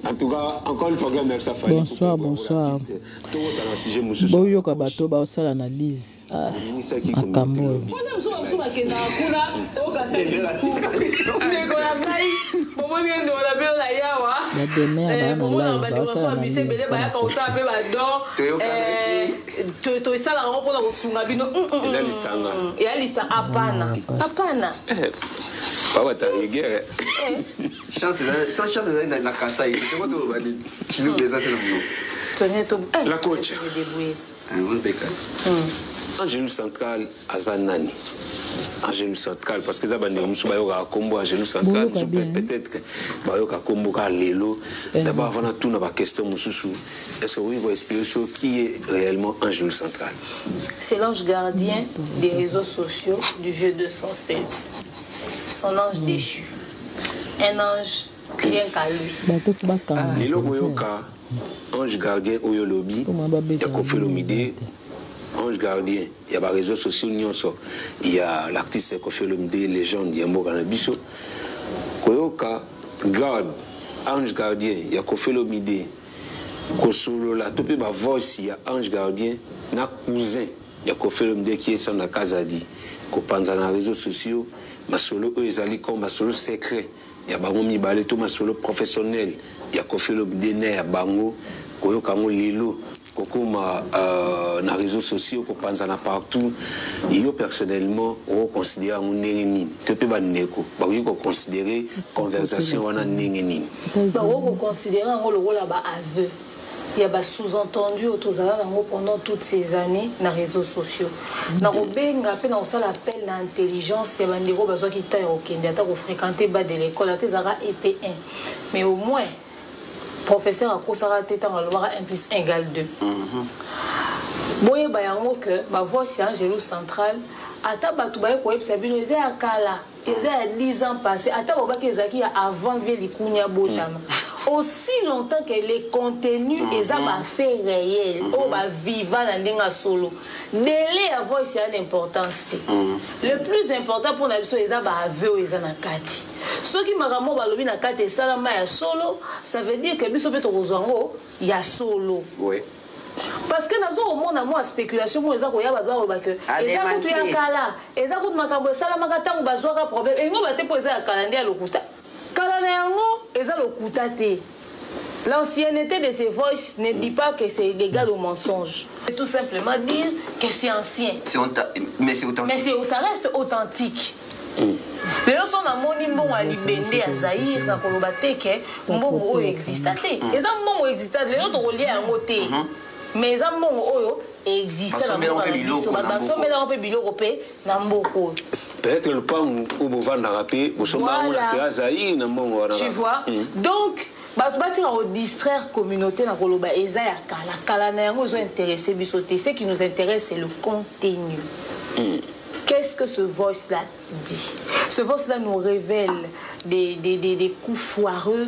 En tout cas, encore une fois, merci à Fanny. Bonsoir, bonsoir. Boyo Kabato, ba osala analyse. Akambo. Pas ta guerre. Chance dans la Kassai. C'est quoi tu nous les la coach. Angélus Central Azanani. Angélus Central parce que ça va nous bayoka combo Angélus Central peut-être que bayoka combo ka lelo d'abord avant tout na ba question mususu est-ce que vous expliquer qui est réellement Angélus Central? C'est l'ange gardien des réseaux sociaux du jeu 207. Son ange déchu. Un ange rien qu'à lui. Lelo boyoka ange gardien oyo lobby ya Koffi Olomide. Ange gardien, il y a des réseaux sociaux, il y a l'artiste Koffi Olomide, légende, il y a Morgan Bisso. Koyoka, garde, ange gardien, il y a Koffi Olomide. Kosolo, la topé ma voice, il y a ange gardien, na cousin, il y a Koffi Olomide qui est sur la Kazadi. Kopanza dans les réseaux sociaux, ma solo, eux, ils allaient comme ma solo secret. Il y a Bango Mibale, tout ma solo professionnel. Il y a Koffi Olomide, il y a Bango, Koyoka Lilo. Kokoma na réseaux sociaux ko panzana partout yo personnellement on considère mon nengeni te pe ba neko ba ko considérer conversation wana nengeni ba ko considérer ngolo la ba aveu il y a ba sous-entendu autozala nango pendant toutes ces années na réseaux sociaux na robenga pe na osala appel na intelligence ya bandeko bazwa kita ya okende ata ko fréquenter ba de l'école ata zara EP1 mais au moins professeur a consacré tant le 1 + 1 = 2. Boye bayango que ma voix c'est Angélus Central ata batu baye ko yebisa bino eza akala eza 10 ans passés ata bobaki ezaki avant vie likunya botama aussi longtemps que les contenus eza ba fait réel o ba vivant na ndenga solo délai à voix c'est une importance le plus important pour na biso eza ba aveu eza na kati ce qui m'a ramo balobi na kati salama ya solo ça veut dire que biso peto kozwango ya solo oui. Parce que nous avons une spéculation pour les gens qui ont que les gens qui ont kala, les gens qui ont salama kata bazwaka problème et nous baté pour les calendrier lokuta. Calendrier les lokuta té. L'ancienneté de ces voices ne dit pas que c'est égal au mensonge. C'est tout simplement dire que c'est ancien. Mais c'est authentique. Mais ça reste authentique. Les gens sont dans mon imbon à libérer à Zahir, dans Kolobate, que mbongo existe. Les gens mbongo existe. Les gens sont liés à un moté. Mais les gens existent dans le peut-être le pan où vous vendez la rapée, vous sommes à Zahir, tu vois. Donc, on distraire la communauté dans Koloba et Zahir Kala ils ont intéressé bisoté. Ce qui nous intéresse, c'est le contenu. Qu'est-ce que ce voice-là dit? Ce voice-là nous révèle des coups foireux,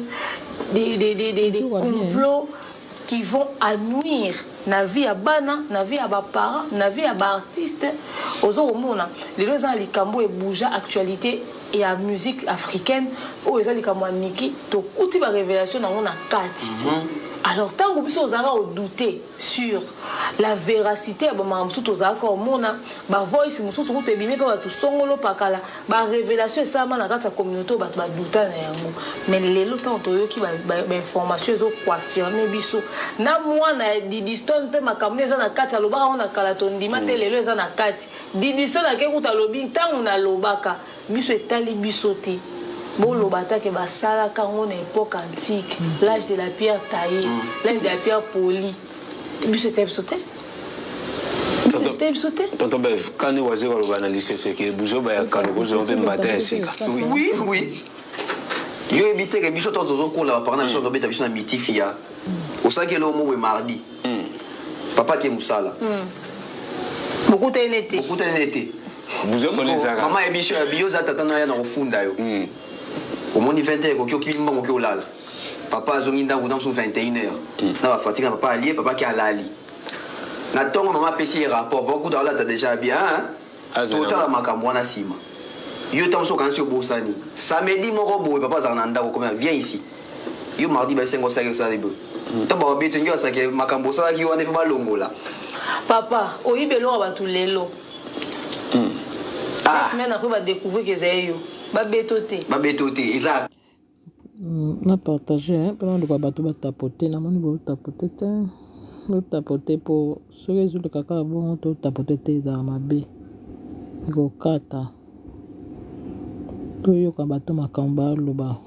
des complots qui vont nuire na vie à bana, na vie à parents, na vie à artistes. Aux autres, les deux ans, les Cambo et Bouja, actualité et la musique africaine, où les Cambo Niki, to kuti ba révélation dans la carte. Alors, tant que vous avez douté sur la véracité, vous avez voice, la révélation, ça m'a la communauté, mais les gens qui ont information, ils ont confirmé. Na moi, Didiston, peut m'accompagner dans la carte, à l'oba, on a calaton, dimate, les gens na carte. Didiston, à quel à l'obin, tant on a l'obaka, biso est tali bisoté. Bon, l'obata qui va sala quand on est époque antique, l'âge de la pierre taillée, l'âge de la pierre polie. Biso était sauté. Tonton Bev, quand nous avons analysé ce qui est bougé, quand nous avons matin ainsi. Oui, oui. Yo évité que biso tozo ko la parana biso ngobeta biso na mitifia. Au ça que le mot est mardi. Papa qui est musala. Beaucoup d'été. Beaucoup d'été. Vous avez les arabes. Maman et biso bioza tatana ya na ofunda yo. Au moins 21 ko kyo kimba ko lala. Papa azonginda ko dans 21h. Na ba fatigue papa allié papa qui a lali. Na tongo maman pesi rapport beaucoup dans là t'as déjà bien hein. Total makambo na sima. Yo tamso quand sur Bosani. Samedi mon robot papa zananda ko viens ici. Yo mardi ba sengo sa yo sa libo. To ba beto ngi sa ke makambo sa ki wane fa longola. Papa, oyibelo ba tulelo. La semaine après va découvrir que c'est yo. Ba betoté. Ba betoté, exact. On a partagé hein pendant de quoi bateau ba tapoter na moni ba tapoter ba tapoter pour ce résoudre le caca bon to tapoter dans ma baie. Go kata. Toyo ka bato makamba loba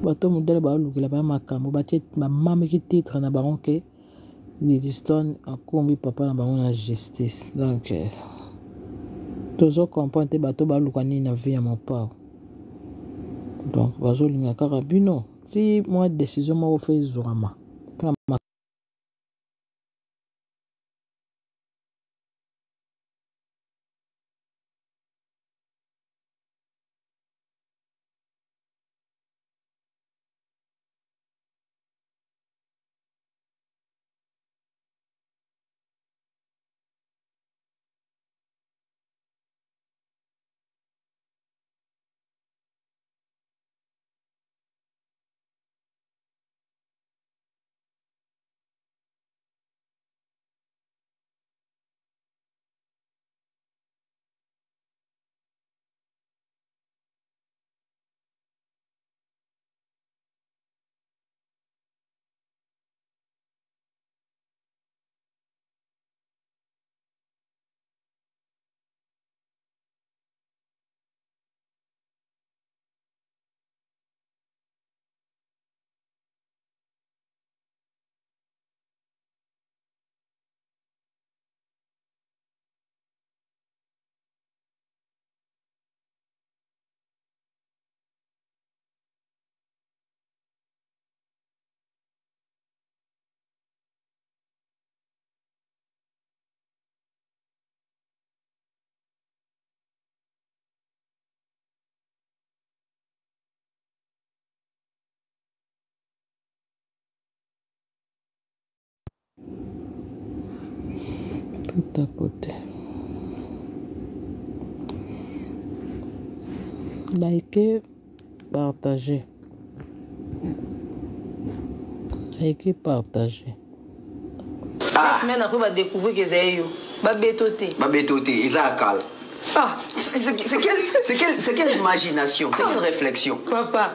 bato modèle ba lukila ba makambo ba tet ma mama ki titre na baron ke Lidstone a combi papa na baron la justice donc tozo comprendre bato ba lukani na vie ya mon père donc bazo linga karabino si moi décision mo fait zurama tout à côté. Likez, partagez. Likez, partagez. La semaine après, on va découvrir que c'est yo. Ba betoté. Ba betoté, ils a cal. Ah, c'est quelle imagination, c'est quelle réflexion. Papa.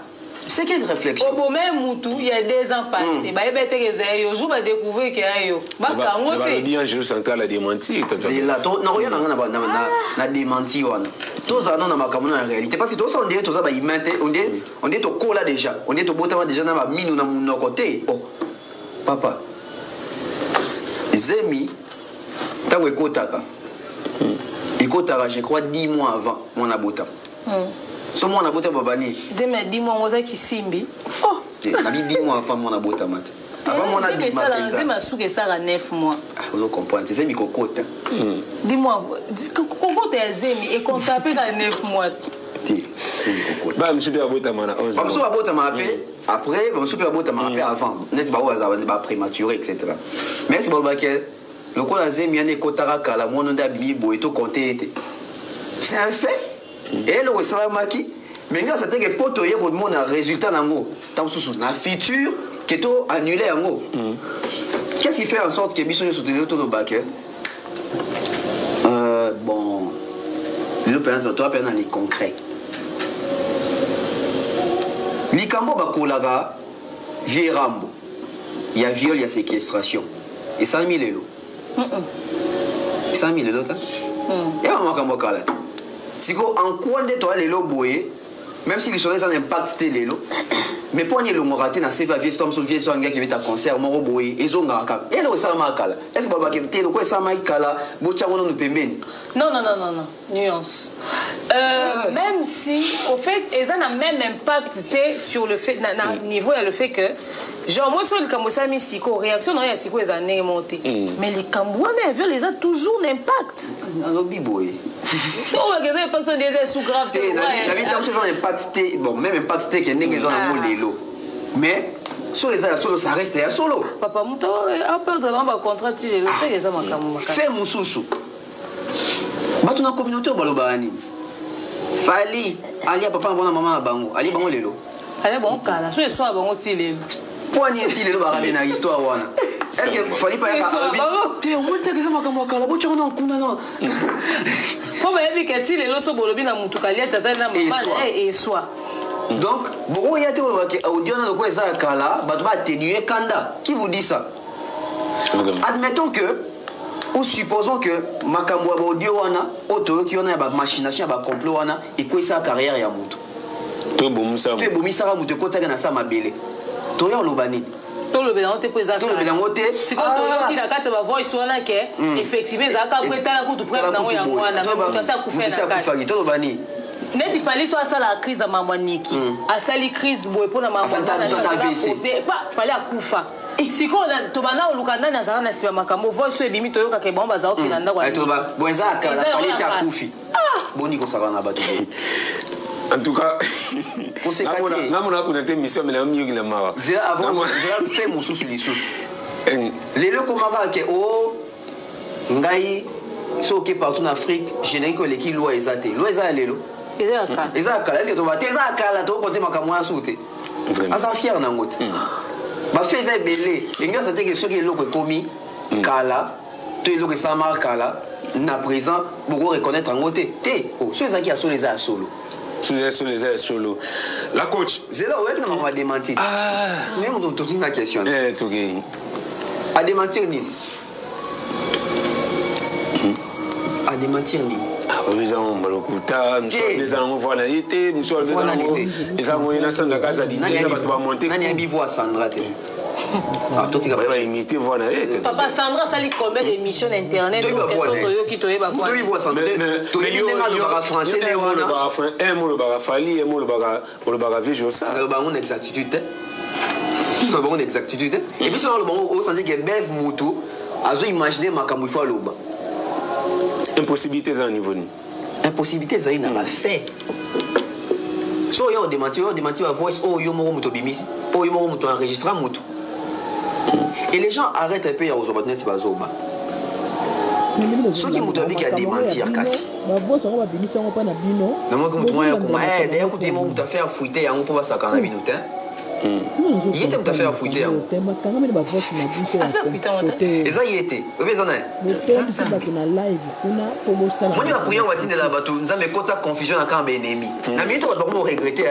C'est quelle réflexion? Au même Moutou, il y a 2 ans passés. Bah, il y a des yo, je vais découvrir qu'il y a yo. Bah, quand le bien jeu central a démenti. C'est là, non rien n'a démenti on. Tous ça non na makamuna en réalité parce que tous ça on dirait tous ça bah il mente on dit au cola déjà. On dit au botama déjà na ba minu na mon côté. Oh. Papa. Zemi tango ekotaka. Ekotaka je crois 10 mois avant mon abota. So mon abota babani. Zemi 10 mois oza kisimbi. Oh. Na 10 mois avant mon abota mat. Avant mon abota. Zemi souke ça à 9 mois. Ah, vous comprenez, Zemi kokota. Dis-moi, kokota ya Zemi et qu'on tape dans 9 mois. Bah monsieur Abota mana 11 ans. Monsieur Abota m'a appelé après, monsieur Abota m'a appelé avant. N'est pas au prématuré etc. Mais c'est bon que le coup la Zemi ane kotara kala mon nda bibo et tout compter. C'est un fait. Et le salamaki mais nga ça te que poto hier mon résultat nango. Tant sous na futur que to annulé yango. Qu'est-ce qui fait en sorte que biso soutenir tout le bac bon le plan toi plan dans les concrets. Likambo bakolaga vierambo. Il y a viol, il y a séquestration. Et 100 000 euros. 100 000 euros. Il y a un makambo kala. Si en quoi de toi les loboé, même si les choses ont un impact les lots, mais pour les lots raté na seva vie storm sur vie sur un gars qui veut ta concert mon roboé ils ont ngaka. Et là ça makala. Est-ce que baba qui te quoi ça makala, bocha wono nous pembeni. Non. Nuance. Même si, au fait, ils ont le même impact sur le fait, niveau, il y a le fait que, genre, moi, sur le Cambodge, Mexico, réaction, non, il y a Mexico, ils ont monté. Mais les Cambodgiens, ils ont toujours l'impact. Non, non, biboé. Non, on va l'impact des sous grave. David, dans ce genre d'impact, bon, même impact, qui est né, ils ont un mot, mais, sur les airs solo, ça reste à solo. Papa, mon temps, à part de l'amba contrat, c'est les hommes à Cambodge. Fais mon sous-sous. Bah, tu as une communauté au Balobani. Fali, Ali papa na maman na bango. Ali bango lelo. Ali bon kala, so soit bango ti lelo. Point ni ti lelo ba rabe na histoire wana. Est-ce que Fali pas ya te on monte que ça makambo kala bo tshona nkuna non. Ko ba yebi ke ti lelo so bolobi na mutu kali tata na maman et soit. Donc, beaucoup y a été audio dans le coin ça kala, bah tu vas atténuer kanda. Qui vous dit ça? Admettons que ou supposons que makambo audio wana auto qui on a ba machination ba complot wana et quoi ça carrière ya mutu. To bomisa mutu ko tsaka na sa mabele. To yo lobani. To le belango te pesa. To le belango te. Si quand to yo ki na kati ba voice wana ke effectivement za ka kweta la kutu prendre na ngo ya mwana. To sa kufa na kati. To lobani. Net il fallait soit ça la crise à maman Niki. À ça la crise boy pour na maman. Pas fallait akufa. Si quand on tobana au lukanda na zara na siba makambo voice so ebimi toyoka ke bomba za okinanda kwa. Toba bonza kala fallait si akufi. Boni ko savana bato. En tout cas, namona ko nete mission mais la mieux que la mara. Avant je fais mon souci les sous. Les le komaba ke o ngai so ke partout en Afrique, je n'ai que l'équipe loi ezate. Loi ezale lelo. Ezaka, est-ce que tu vas t'ezaka là to côté makamwa souté. Asa fier na ngote. Ba feza belé, l'inga ça te que ce qui est loko komi kala, to loko ça mar kala, na présent beaucoup reconnaître en ngote. Té, oh, ceux qui a solo les a solo. Les solo. La coach. C'est là où est-ce que on va démentir. Mais on doit tourner la question. Tout gay. À démentir ni. À démentir ni. Nous avons Malokuta, nous allons voir la été, nous allons voir la Sandra Casa d'idée, nous allons monter. Nous allons voir Sandra. Ah, tout est va imiter voilà. Papa Sandra, ça lui combien d'émissions internet ou personne qui toye ba quoi. Tu vois Sandra. Tu es le bar français, un mot le bar Fali, un mot le bar Vijo ça. Le bar on exactitude. Le bar on exactitude. Et puis sur le bar on sent que Bev Moutou a imaginé makambo fois loba. Impossibilité à un niveau. Impossibilité ça il n'a pas fait. So yo démentir la voice oh yo moro muto bimisi. Oh yo moro muto enregistrer muto. Et les gens arrêtent un peu à Ozobatnet Bazoba. Ceux qui m'ont dit qu'il y a des mentir cassés. Non, moi, comme tu m'as dit, d'ailleurs, tu m'as fait fouiller un peu ça quand on a vu nous. Il était tout à fait fouiller. Et ça y était. Vous voyez ça? Moi, je prié, on va dire là-bas, nous avons côté confusion à quand ennemi. La minute, on va vraiment regretter.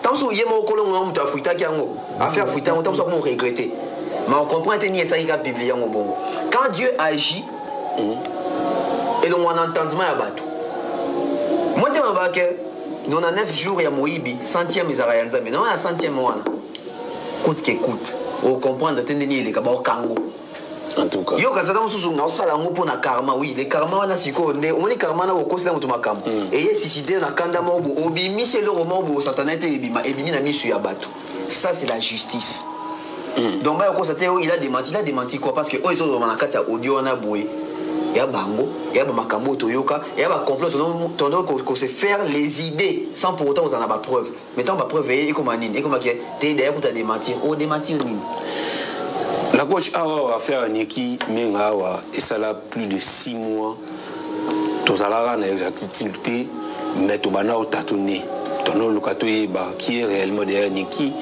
Tant que il y a mon colon, on a fouillé à faire fouiller, on va vraiment regretter. Mais on comprend que c'est ça qui a publié en bon. Quand Dieu agit, et donc on entend à bateau. Moi, je me dis que nous avons 9 jours, il y a Moïbi, centième, ils ont mais non, il y a centième mois. Coûte qui coûte. On comprend que les gars, au Kango. En tout cas. Yo, quand ça pour na karma, oui, les karma, on a si quoi, on est karma, on a cause d'un automakam. Et il y a suicidé dans Kanda Mambo, Obimi, c'est le roman, Satanate, et Bimi n'a mis sur Yabatou. Ça, c'est la justice. Donc, il a démenti quoi? Parce que eux, ils ont vraiment la audio, on a boué. Il y a Bango, il y a Makambo, Toyoka, il y a un complot, qu'on sait faire les idées sans pour autant vous en avoir preuve. Mettons ma preuve, et comme Anine, et comme tu es derrière pour te démentir. Oh, démentir, oui. La coach a fait un équipe, et ça a plus de 6 mois. Tous à l'exactitude, mais tu vas nous tâtonner. Ton nom, qui est réellement derrière Niki.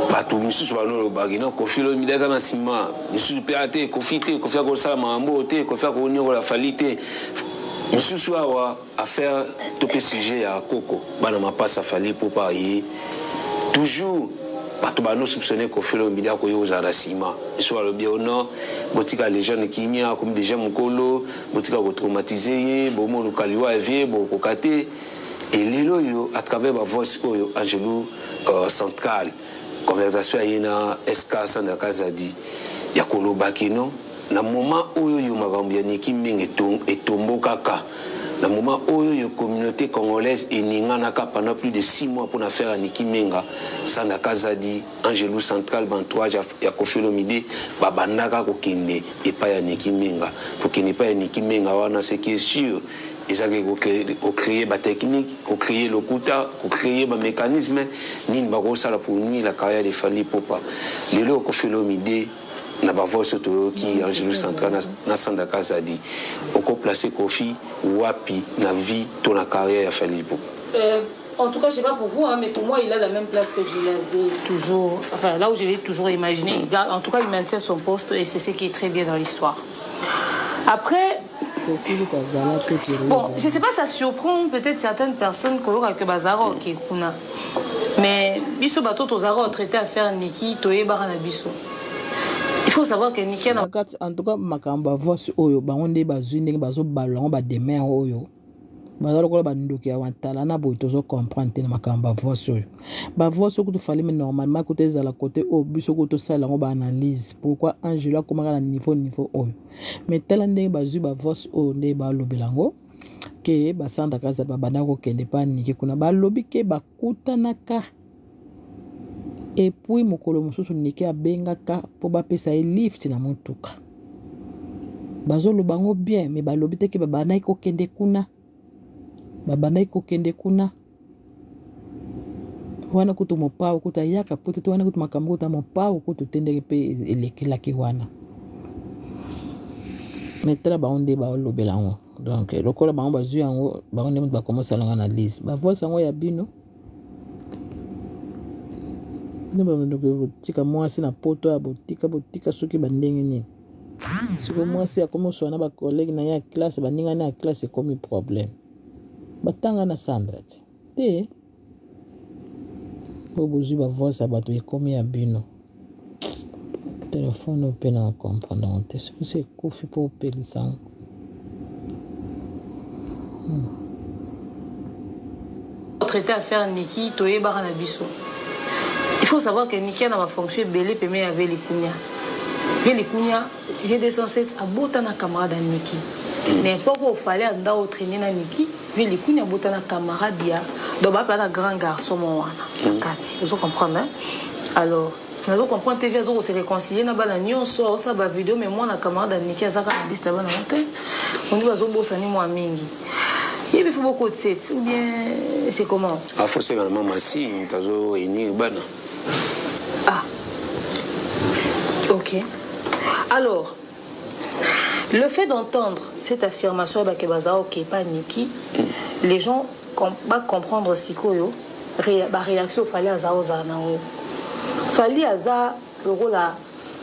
Bato misusu bano bagina kofi lo midata na sima misusu peate kofite kofia ko sala mambo te kofia ko nyo la falite misusu awa affaire topé sujet ya koko bana mapasa fali pour parier toujours bato bano soupçonner kofi lo midata ko yo za na sima soit le bien non botika les jeunes qui mia comme déjà mukolo botika ko traumatiser bomo lukaliwa vie bo kokate et lelo yo à travers ma voix oyo Angelou centrale conversation ayena SK Sandra Casa dit ya kolobaki non na moment oyo yo makambo ya Niki Mingi etombokaka na moment oyo yo communauté congolaise eninganaka pendant plus de 6 mois pour faire à Niki Minga Sandra Casa dit Angelou central bantoage ya Koffi Olomide babandaka kokende epa ya Niki Minga kokende epa ya Niki Minga wana ce qui est sûr. Ils ont créé des techniques, créé le quota, créé des mécanismes. Ni ne pas pour nuire la carrière de Fali Popa. Les lots Koffi Olomide n'a pas vu ce qui Angelou central na Sandra Casa dit. On peut placer Koffi Wapi na vie ton carrière de Fali Popa. En tout cas, je ne sais pas pour vous, hein, mais pour moi, il a la même place que je l'avais toujours. Enfin, là où je l'ai toujours imaginé. En tout cas, il maintient son poste et c'est ce qui est très bien dans l'histoire. Après, bon, je ne sais pas, ça surprend peut-être certaines personnes que Bazaro qui kuna. Mais biso bato tozaro traité à faire Niki toye barana biso. Il faut savoir que Niki en tout cas makamba voice oyo bangonde bazwinde bazo balon ba demain oyo. Bazalo ko ba ndoki ya wantala na boy tozo comprendre na makamba voice oyo. Ba voice ko to fallait mais normalement côté za la côté au biso ko to sala ngo ba analyse pourquoi Angela comment na niveau oyo. Mais tala ndenge bazwi ba voice oyo nde ba lobelango ke ba sanda kaza ba banako kende pa Niki kuna ba lobi ke ba kutanaka. Et puis mokolo mosusu Niki abengaka po ba pesa e lift na motuka. Bazo lobango bien mais ba lobi te ke ba banai ko kende kuna. Babana kokende kuna wana kutu mopao kuta yaka pote wana kutu makambo kuta mopao kutu tendeke pe elekela ki wana metela ba onde ba lobelango donc lokola ba on bazui yango ba onde ba commencer la analyse ba voix sango ya bino ne ba ndo tika mwasi na poto ya botika soki bandenge nini siko mwasi ya komo na ba collègue na ya classe baninga na classe comme problème batanga na Sandra te obuzi ba voix sa bato ekomi ya bino téléphone pe na comprendre te c'est kofi pour pelisa traité à faire Niki toye barana biso. Il faut savoir que Niki n'a pas fonctionné belé pemé avec les Kounia. Les Kounia, j'ai des censés à botana camarade à Niki. N'importe où il fallait aller entraîner na Niki. Les Kounia botana camarade ya. Donc bah pas un grand garçon mon wana. Kati, vous comprenez? Alors, nous comprenons que les autres se réconcilier na bana nyon so ça ba vidéo mais moi na camarade à Niki azaka na liste bana monter. On dit bazo bosani moi mingi. Il faut beaucoup de sets ou bien c'est comment? Ah faut c'est vraiment massi, tazo ini bana. Ah. OK. Alors, le fait d'entendre cette affirmation que Bazao qui pas Niki, les gens vont comprendre si koyo ba réaction fallait à Zao Zanao. Fallait à Za le la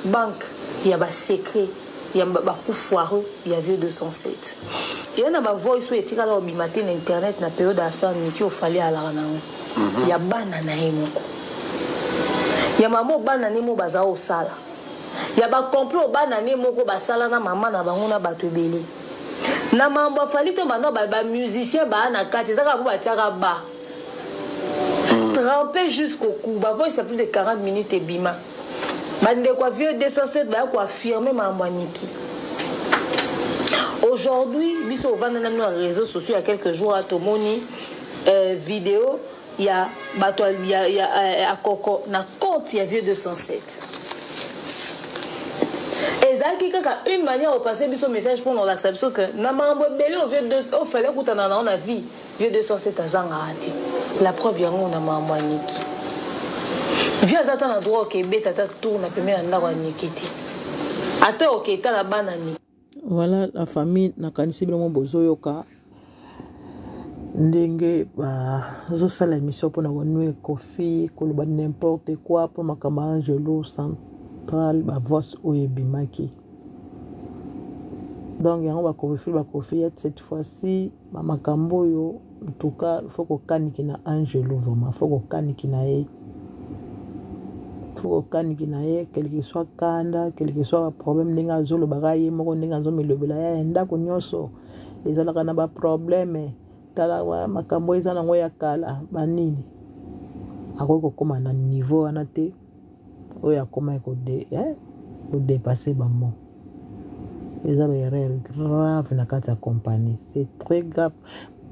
banque, il y a ba secret, il y a ba coup foireux, il y avait 207. Il y a une voix sur etika la obimate na internet na période d'affaires Niki au fallait à la nao. Il y a banana emoko. Il y a maman banana mo Bazao sala. Il y a un complot banane moko basala na maman na bango na bato belé na mambo fali to bano ba musicien ba na kati zaka bo batiaka ba trempé jusqu'au cou ba voix ça plus de 40 minutes et bima bande quoi vieux 207 ba ko affirmer mambo Niki. Aujourd'hui biso vanda na nos réseaux sociaux il y a quelques jours à Tomoni vidéo il y a bato il y a à Coco na compte il y a vieux 207. Et ça qui a une manière de passer ce message pour nous l'accepter que namambo belé au vieux de au fallait que t'en on a vie vieux 207 ans à la preuve y a on a mambo Niki vieux attend endroit que beta ta tourne premier anda wa Niki ti ate OK ta la banane. Voilà la famille na kanisi bilo bozoyoka ndenge ba zo sala émission pour na wonwe kofi koloba n'importe quoi pour makamba Angelo central ba voix oyebimaki. Donc yango ba kofi cette fois-ci ba makambo yo en tout cas faut ko kaniki na Angelo vraiment faut ko kaniki na ye. Faut ko kaniki na ye quel que soit kanda quel que soit problème ndinga zolo bagaye moko ndinga zo milobela ya ndako nyoso ezalaka na ba problème tala wa makambo ezana ngo ya kala banini akoko koma na niveau wana te oya koma ko dépasser ba mo eza ba erreur grave na kati ya compagnie c'est très grave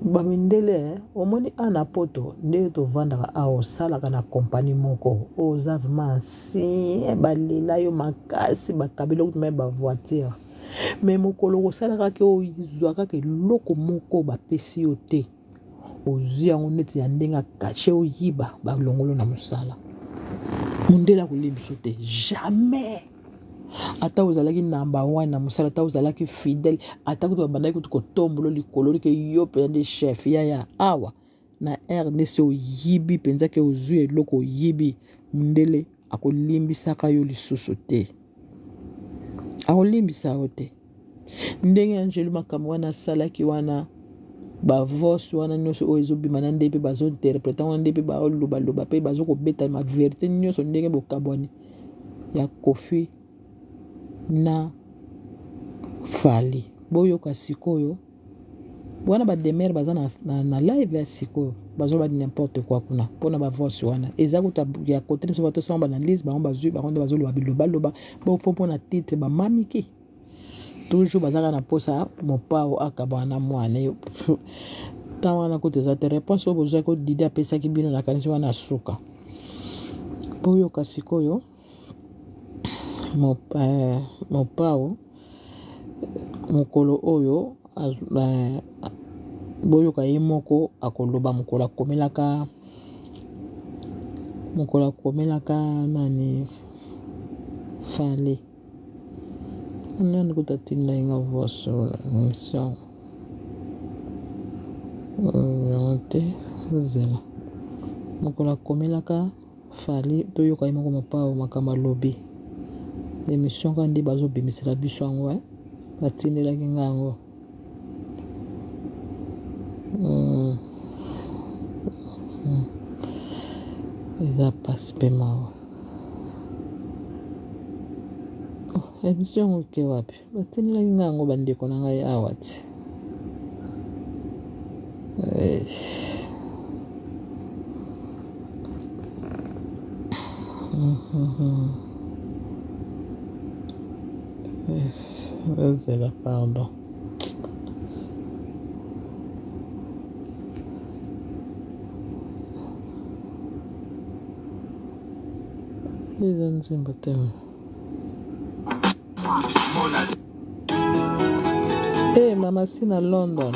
ba mindele omoni ana poto nde to vandaka a osala kana compagnie moko oza vraiment si balela yo makasi bakabela kutu ba voiture mais mokolo kosalaka ke ozwaka ke loko moko bapesi yo te ozwi yango neti ya ndenge kache oyiba balongolo na mosala mundela kolebiso te jamais ata ozalaki number 1 na mosala ata ozalaki fidèle ata kutu babandaki kutu kotombolo likolo like yo mpe nde chef yaya awa na RDC oyibi penza ke ozwi eloko oyibi mundele akolimbisaka yo lisusu te akolimbisa yo te ndenge Angelo makambo wana asalaki wana bavosi wana nyonso oyo ezobima na nde mpe bazointerpreta wana nde mpe baolobaloba mpe bazokobeta maverité nyonso ndenge bokabwani ya Kofi na Fally boyoka sikoyo wana bademere baza na live ya sikoyo bazoba n'importe quoi kuna mpona bavosi wana eza kuta ya kote moso batosala banalise bango bazwi bango nde bazoloba bilobaloba bofo mpona titre bamamiki toujours bazaka na posa mopao akabana na mwana ta wana kuta eza te réponse oyo bozwaki odidi apesaki bino na kanisi wana suka boyoka sikoyo mopao mokolo oyo boyoka ye moko akoloba mokolo akomelaka nani Fally nani kutatinda inga voso mission yango te ozela mokolo akomelaka Fally toyoka ye moko mopao makambo alobi émission kandi bazobimisela biso yango batindelaki nga yango eza pasi mpe mawa émission yango ke wapi batindelaki nga yango bandeko na ngai awa ti Zela, pardon. Les anciens bâtiments. Hey, Mama Sina à London.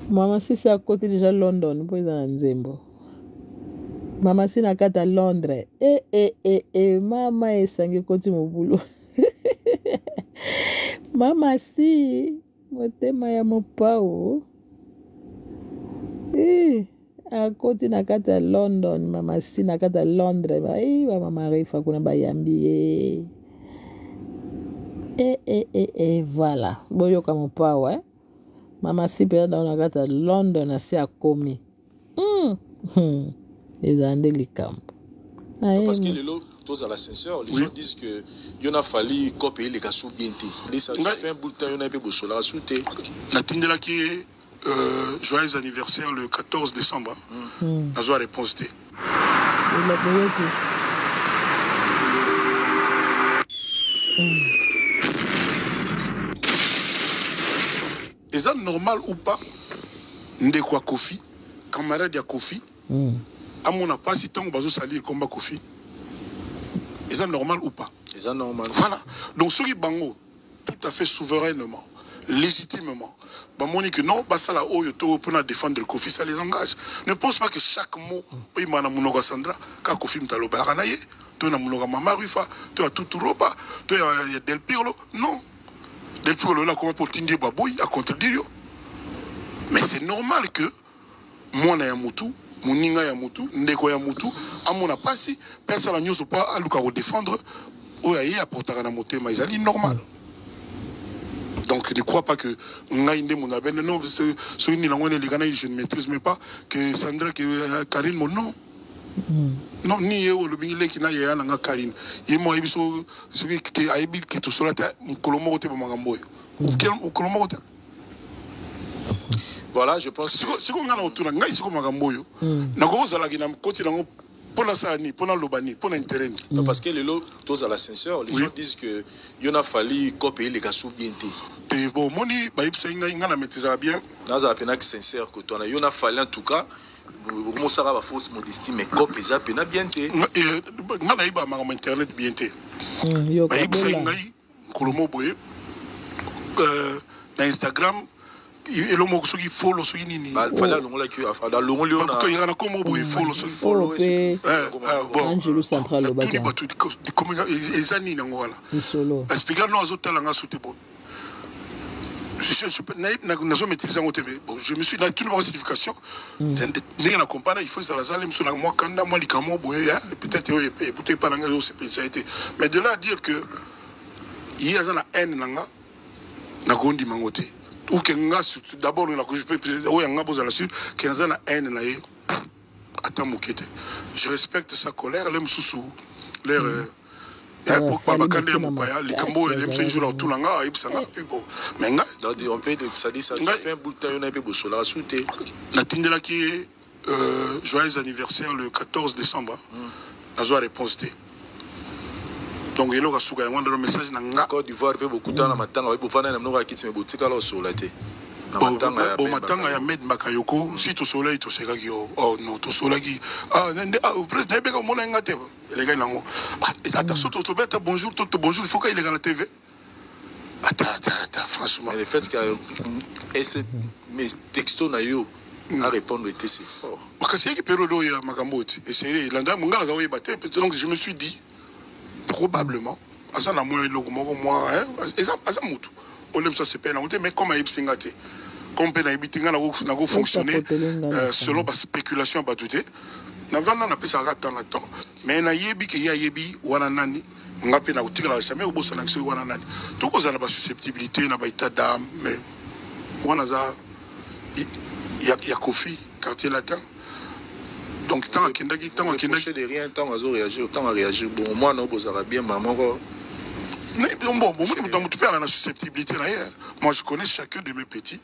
Mama si c'est à côté déjà London, pour les Nzembo. Mama si na kata Londres. Mama esangi koti mobulo. Mama si motema ya mopao. A koti na kata London, mama si na kata Londres. Ba mama rifa kuna bayambi. Voilà. Boyoka mopao Mama si pe na kata London asi akomi. Les Andeli Camp. Parce que les lots, tous à l'ascenseur, les gens disent que il y en a fallu copier les gassous bien. Ça fait un bout de temps, il y en a un peu de solar souté. La Tindela qui est joyeux anniversaire le 14 décembre. La joie réponse T. Est ça normal ou pas? Ndekwa Kofi, camarade ya Kofi. À mon pas si tant que bazo salir combat Kofi. Est ça normal ou pas? Est ça normal? Voilà. Donc ceux qui bango tout à fait souverainement, légitimement, bah moni que non, bah ça là haut yoto pour défendre Kofi, ça les engage. Ne pense pas que chaque mot, oui mana munoga Sandra, quand Kofi mtalo balanaye, toi na munoga Mama Rufa, toi tout roba, toi ya Del Pirlo, non. Del Pirlo là comment pour tindie baboui à contredire. Mais c'est normal que moi na ya mutu Moninga ya mutu, ndeko ya mutu, amona pasi, personne la nyoso pas à luka défendre, ou aïe apportera na motema, ils allaient normal. Donc ne crois pas que ngaïnde mon aben, non, ce ni l'angoine les gana, je ne maîtrise même pas que Sandra, que Karine, mon nom. Non, ni yo le bingile qui n'a ya nanga Karine. Et moi, il so, ce qui a ébi que tout cela, Kolomo te magamboy. Ou Kolomo te. Voilà, je pense. C'est qu'on a autour de c'est comme un gamboyo. N'a pas osé la guinée, côté d'ango, pour la sani, pour la lobani, pour l'intérêt. Non, parce que les lots, tous à l'ascenseur, les gens disent que il y en a fallu copier les gassous bien. Et bon, moni, bah il s'est ingana maîtrise bien. Dans un pénac sincère que toi, il y en a fallu en tout cas. Comment ça va fausse modestie, mais copier ça pénac bien. Et n'a pas ma internet bien. Bah il s'est ingana, Kolomo boye, dans Instagram. Et le mot qui follow ce qui n'est pas là dans le monde là il y a comme boy follow ce follow bon Angelo Central le bac comme les années voilà expliquer nous aux hôtels là sauter bon Je maîtrise en bon, je me suis dans toute une certification. Il faut peut-être pas mais de là à dire que il y a une haine na gondi mangote ou que d'abord je peux une haine na attends mokete. Je respecte sa colère, l'aime sous l'air on peut ça fait un bout de temps on a peu bosola souté natindela qui joyeux anniversaire le 14 décembre nazo réponse té donc il aura souga un message na Côte d'Ivoire peut beaucoup de temps na matanga ba bofana na mnoga kitime botika la sola té bon matanga ya med makayoko si to soleil to seka ki oh non to soleil qui président beka mona ngate les gars nango attention to beta bonjour to bonjour il faut qu'il est dans la TV franchement mais le fait que mes textos na yo à répondre était c'est fort parce que c'est période ya makamboti et c'est landa mungala zawe baté donc je me suis dit probablement asa na moi logo moi hein asa mutu on aime ça c'est peine mais comme a ibsingate comme peine ibitinga na go fonctionner selon la spéculation batouté na vanda na pesa rata na temps mais na yebi ke ya yebi wana nani ngape na kutikala jamais obosa na kiso wana nani to ko zana ba susceptibilité na ba état d'âme mais wana za ya Kofi quartier latin donc tant akendaki de rien tant azo réagir tant à réagir bon moi non bozara bien maman bon dans mon père la susceptibilité là moi je connais chacun de mes petits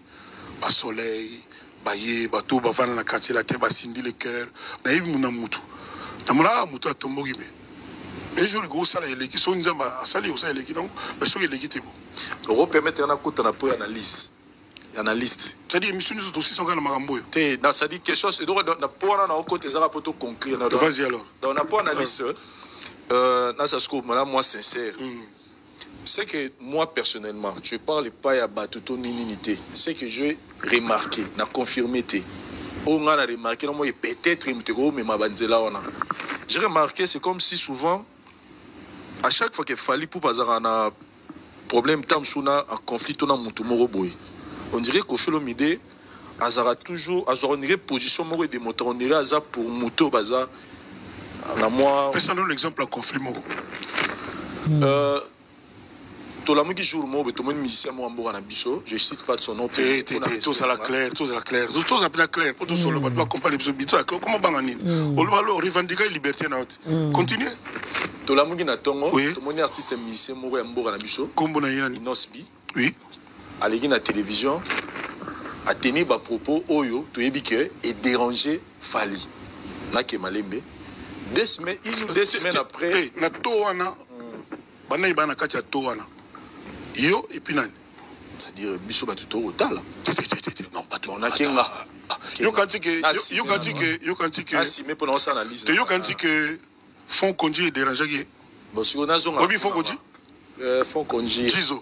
ba soleil baye bato ba vana na quartier latin ba sindi le cœur na yibi muna mutu na muna mutu atombogi mais jour go sala eleki so nzamba asali o sala eleki donc ba so eleki te bon on permettre na kota na po analyse analyste c'est-à-dire émission nous aussi sont kana makambo yo te na ça dit quelque chose et donc na po na côté za poto conclure na vas-y alors donc na po analyste na ça scope moi sincère c'est que moi personnellement je parle pas à batuto ninité c'est que je remarqué na confirmé té on a remarqué non moi peut-être mais ma banzela on a j'ai remarqué c'est comme si souvent à chaque fois qu'il fallait pour bazar un problème tam suna un conflit on a mutu moro boy on dirait qu'au fait l'omide azara toujours azara on dirait position moro de moteur on dirait azar pour mutu bazar la moi personne l'exemple à conflit moro tout la qui joue le mot, tout le monde musicien moi en Bisso, je cite pas de son nom. Tous à la claire, tous à la clair, tous à la clair, pour tout seul, on va accompagner les Bisso. Comment bangani? On va revendiquer liberté na haute. Continue. Tout la qui na tongo, tout le monde artiste musicien moi en Bisso. Comme on a eu Nosbi. Oui. À la télévision, a tenir bas propos oyo, tout ébike et déranger Fali. Na ke malembe. 2 semaines après. Na toana. Bana bana katia toana. Yo et puis nani c'est-à-dire biso ba tout au tal non pas tout on a kenga yo kanti que ah si mais pour notre analyse yo kanti que fond conduit et déranger bon si on a zone obi fond conduit fond conduit jizo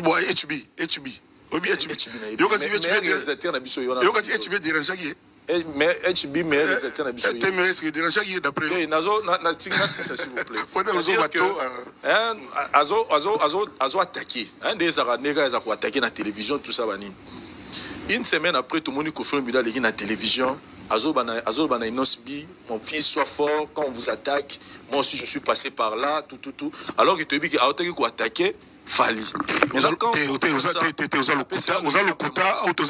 boy HB obi HB yo kanti réalisateur na biso yo kanti HB déranger mais HB mais réalisateur na biso mais est-ce que déranger d'après nazo na tingna s'il vous plaît azo attaqué des aranega za ko attaquer na télévision tout ça bani une semaine après tout le monde confirme bila legi na télévision azo bana inosbi mon fils soit fort quand on vous attaque moi aussi je suis passé par là tout alors que tu dis que attaquer ko attaquer Fali aux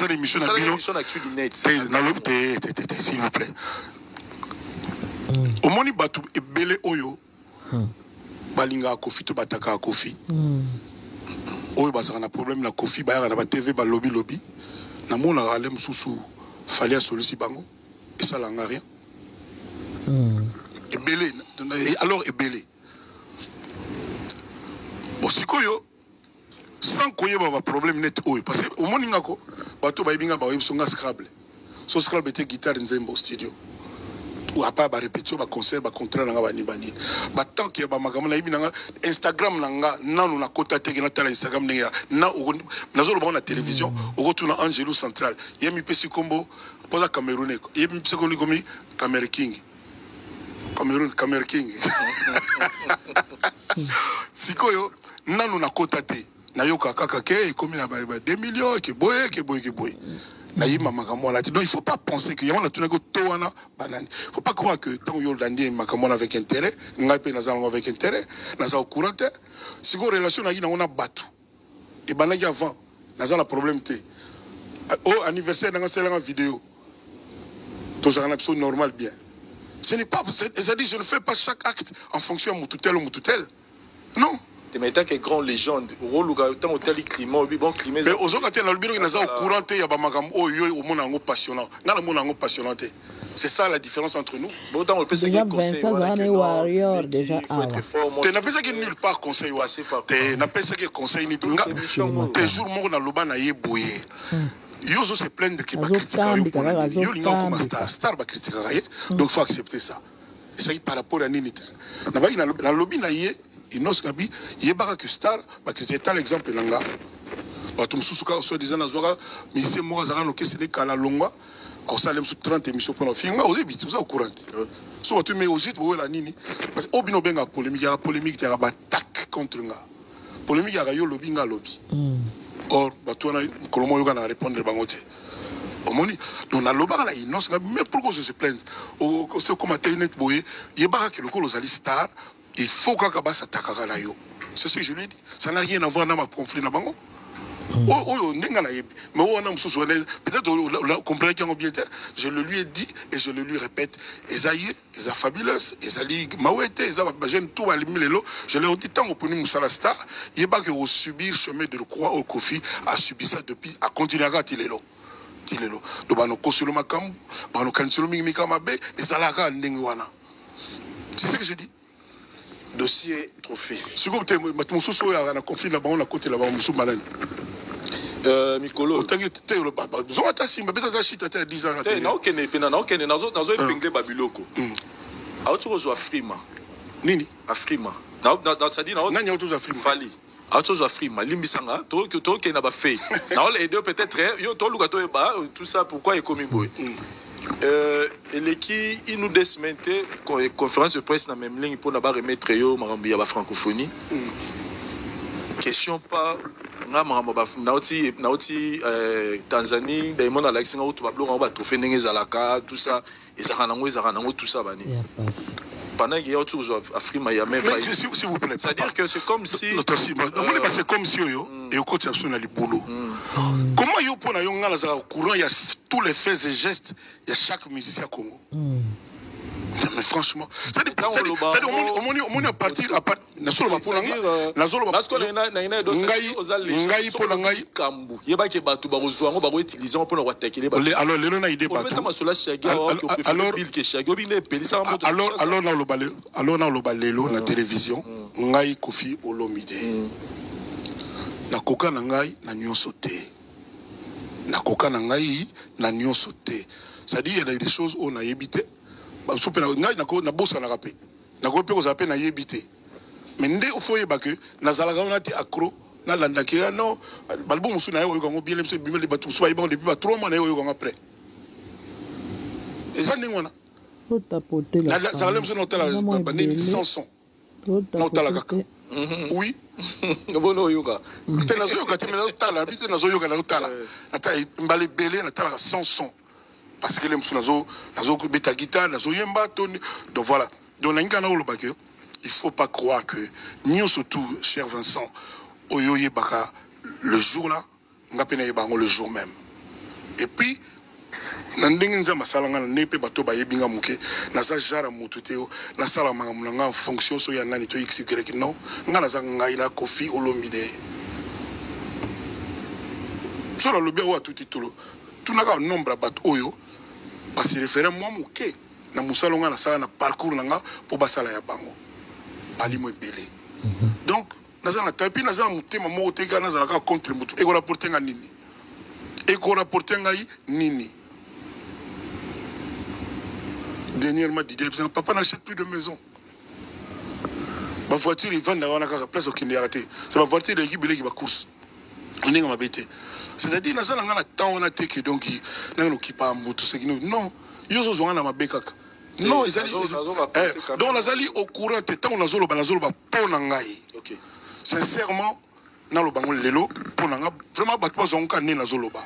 émission s'il vous plaît au moni batu ebele oyo balinga Kofi to bataka Kofi oyo basaka na problème na Kofi ba na ba TV ba lobby na mona ale mususu Fali a solusi bango et ça langa rien ebele alors ebele bon sikoyo sans koyeba ba problème net oyo parce que au moni ngako bato ba ibinga ba yebsonga Scrabble so Scrabble était guitare nzembo studio ou à pas ba répétition ba concert ba contrat nanga bani ba tant que ba magamo na ibinanga Instagram nanga nanu na kota teke na tala Instagram nanga na nazolo ba na télévision au retour na Angelo Central yemi pesi kombo poza Camerounais yemi pesi kombo komi Cameroun King sikoyo nanu na kota te nayoka kaka ke ekomi na 2 millions ke boye. Na yima makamona. Donc il faut pas penser que yamana tunako towana banani. Faut pas croire que tant yo dandi makamona avec intérêt, ngape nazalo avec intérêt, naza au courant. Si go relation na yina on a battu. Et banaki avant, naza na problème té. Au anniversaire dans une vidéo. Tout ça est normal bien. Ce n'est pas, c'est-à-dire je ne fais pas chaque acte en fonction de Moutoutel ou Moutoutel. Non. Mais tant que grande légende, tant hôtel climat, bon climat. Mais aux autres, il y a au courant, il y a au monde passionnant. Dans le monde passionnant. C'est ça la différence entre nous. Déjà Vincent Zane Warrior déjà. Tu n'as pas ça qui nulle part conseil. Tu n'as pas ça qui conseil ni pinga. Tes jours morts dans le ban à yébouye. Yo se plaindre que pas critiquer. Yo linga comme star va critiquer. Donc faut accepter ça. Et ça par rapport à Ninita. Na lobby na yé. Inoskabi, yebaka que star, bah critiquer tel exemple nanga. Bah tout musuka soit disant na zoga, mais c'est moi zara no kesene kala longa. Au salem sous 30 émissions pour nos filles, on a vite, vous êtes au courant. Soit tu mets au gîte, vous la nini. Parce que au bino benga polémique, il y a polémique, il y a attaque contre nga. Polémique, il y a yo lobby nga lobby. Or, bah tu as Colomo yoga na répondre bangote. Au moni, donc na loba la inos, mais pourquoi je se plaindre? C'est comme à Ténet Boye, yebaka que le colo zali star. Il faut qu'un cabas s'attaque à la yo. C'est ce que je lui dis. Ça n'a rien à voir avec ma conflit na bango. Mais peut-être on comprend qu'il y a un bien. Je le lui ai dit et je le lui répète. Esaïe, Esa Fabulous, Esali Mawete, Esa Bajen, tout va l'émile. Je leur dis tant qu'on peut nous la star, il n'y a pas que vous subir le chemin de croix au Kofi a subi ça depuis, à continuer à Tilelo. Tilelo. Donc, nous consulons ma cam, nous cancelons Mikamabe, et ça l'a gagné Nengwana. C'est ce que je dis. Dossier trophée. Si vous avez un conflit là-bas, on a côté là-bas, on est malin. Mikolo. Et qui il nous desmentait conférence de presse dans même ligne pour n'avoir remettre yo marambi ya francophonie. Question pas nauti Tanzanie Diamond Alexis ngautu bablo ngaba trophée ndenge zalaka tout ça et ça ranango tout ça bani. Pendant qu'il y a autour Afrima il y a même pas. S'il vous plaît. C'est-à-dire que c'est comme si c'est comme si yo et au coach absolument les boulot. Comment yo pour na yo ngala za courant il y a tous les faits et gestes il y a chaque musicien Congo. Mais franchement, ça dit on moni à partir na solo ba pour na solo ba parce que ngai pour ngai kambu yeba ke batu ba kozwa ngo ba ko utiliser pour na attaquer les bateaux. Alors les na idée bateau. Alors na lo balelo na télévision ngai Kofi Olomide. Na koka na ngai na nyonso te. Na koka na ngai na nyonso te. Ça dit il y a des choses on a évité. Na bossa na rapé na ko pe ko zape na yebité mais ndé o foye ba que na zalaka on a ti accro na landaki non balbo musu na yo ko ngo bien le bimel batu so ba ibon depuis ba 3 mois na yo ko après et ça ndingona o tapoter la ça le musu na hôtel ba ni 100 na hôtel kaka oui bono yoga te na zo yoga te na hôtel habite na zo yoga na hôtel ata mbale belé na tala 100 parce que les gens nazo beta guitare nazo yemba toni donc voilà donc n'ingana o lobake il faut pas croire que nous surtout cher Vincent oyoye baka le jour là ngapena yebango le jour même et puis na ndenge nzamba salanga na nepe bato ba yebinga muke na sa jara mututeo na sala mangamulanga en fonction so ya nani to xy non ngana za ngai na Kofi Olomide so la lobia wa tout titolo tout n'a nombre bat oyo parce que référent moi muke na musalonga na sala na parcours nanga pour basala ya bango ali mo belé donc nazana tapi nazana mutema mo teka nazana ka contre mutu e ko rapporter nga nini e ko rapporter nga nini dernièrement dit papa n'achète plus de maison ma voiture il vend dans la place au Kindiarate c'est ma voiture de l'équipe qui va course on est ma bête. C'est-à-dire nazala ngana temps on a teke donc nangano kipa mbutu ce qui non yozo zongana mabeka non ezali donc nazali au courant tant nazolo ba pona ngai sincèrement na lo bango lelo pour nanga vraiment bato bazonga ne na zoloba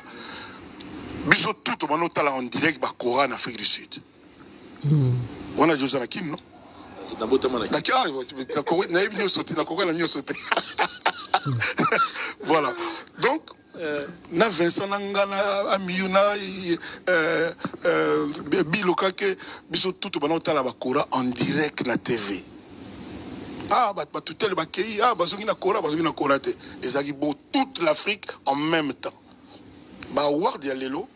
biso tout bano tala en direct ba Kora en Afrique du Sud on a Josana Kim non na botama na d'accord na yebino sauter na Kora na nyo sauter voilà donc na Vincent Nangana Amiyuna Biloka ke biso tout bano tala ba Kora en direct na TV. Ah, bah tout tel bakei, ah, bazongina Kora te. Ezaki bon toute l'Afrique en même temps. Bah Ward ya lelo,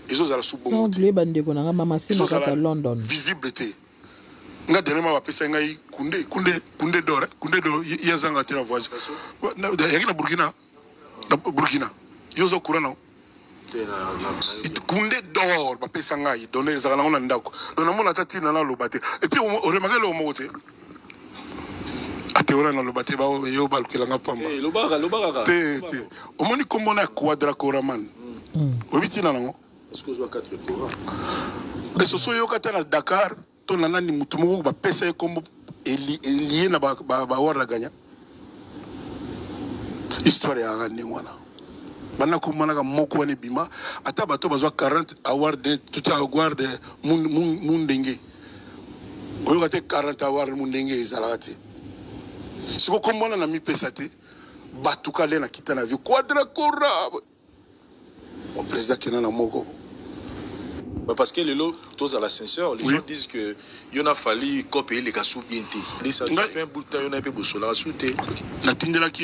ils ont la sous-bombe. Sans bande ko na mama sima ka London. Visibilité. Nga dernièrement ba pesa ngai kunde d'or, yazanga te la voyage. Yaki na Burkina. Yozo Kora non. Kunde d'or ba pesa ngai donner za na ndako. Donc na mona tati na lobate. Et puis on remarque le mot ateora na lobate ba yo balkelanga pamba lobaka te omoni komona Quadra Koraman obiti na nango est-ce que zo 4 Kora eso so yo kata na Dakar to na nani mutu moko ba pesa kombo lié na ba wara ganya histoire ya ngani wana bana komona ka moko wane bima ata bato bazwa 40 award de tout award de mundenge oyo kate 40 award mundenge ezalati si vous comprenez na mi pesate batuka le na kita na vie Quadra Kora au président qui na moko parce que lelo tous à la sincère les gens disent que il a fallu copier les gasous bien té ça fait un bout de temps on a peu bosola souté na tindela qui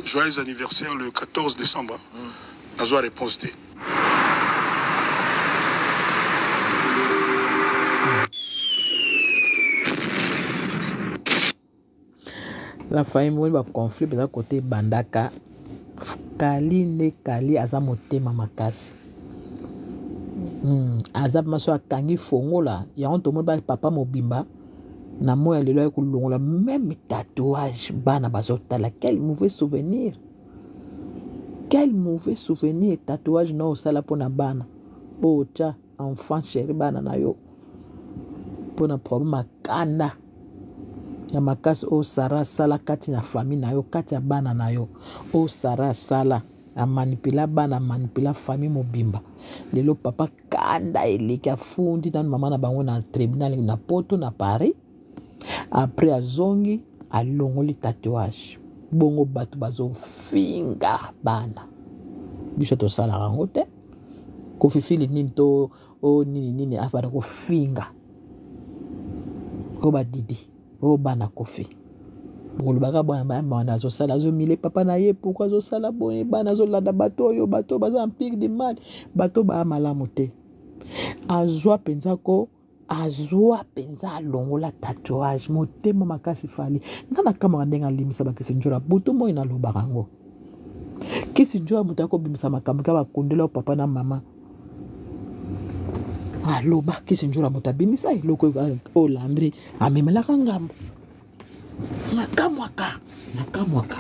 joyeux anniversaire le 14 décembre na zo réponse té la famille va conflit de côté bandaka kali aza motema makasi aza maso akangi fongola ya on tomo ba papa mobimba na moya lelo ya kulongola même tatouage bana bazotala quel mauvais souvenir tatouage no sala pona bana o cha enfant chéri bana na yo pona problème akanda ya makasi o sara sala kati na famille na yo kati ya bana na yo o sara sala a manipula bana manipula famille mobimba lelo papa kanda eleki afundi na mama na bango na tribunal na Poto na Paris après azongi alongoli tatouage bongo bato bazo finga bana biso to sala rango te ko fifili nini to o nini afara ko finga ko badidi o bana kofi bolo baka bana zo sala zo mile papa na ye pourquoi zo sala boye bana zo landa bato yo bato baza en pic de mal bato ba malamu te azwa penza longola tatouage motema makasi fali ngana kama ndenga limisa bakisi njura buto moyo na lobaka ngo kisi njura mutako bimisa makambo ka bakondela papa na mama aloba kisi njura mutabimisa iloko o Landry amemela kangambo nakamwaka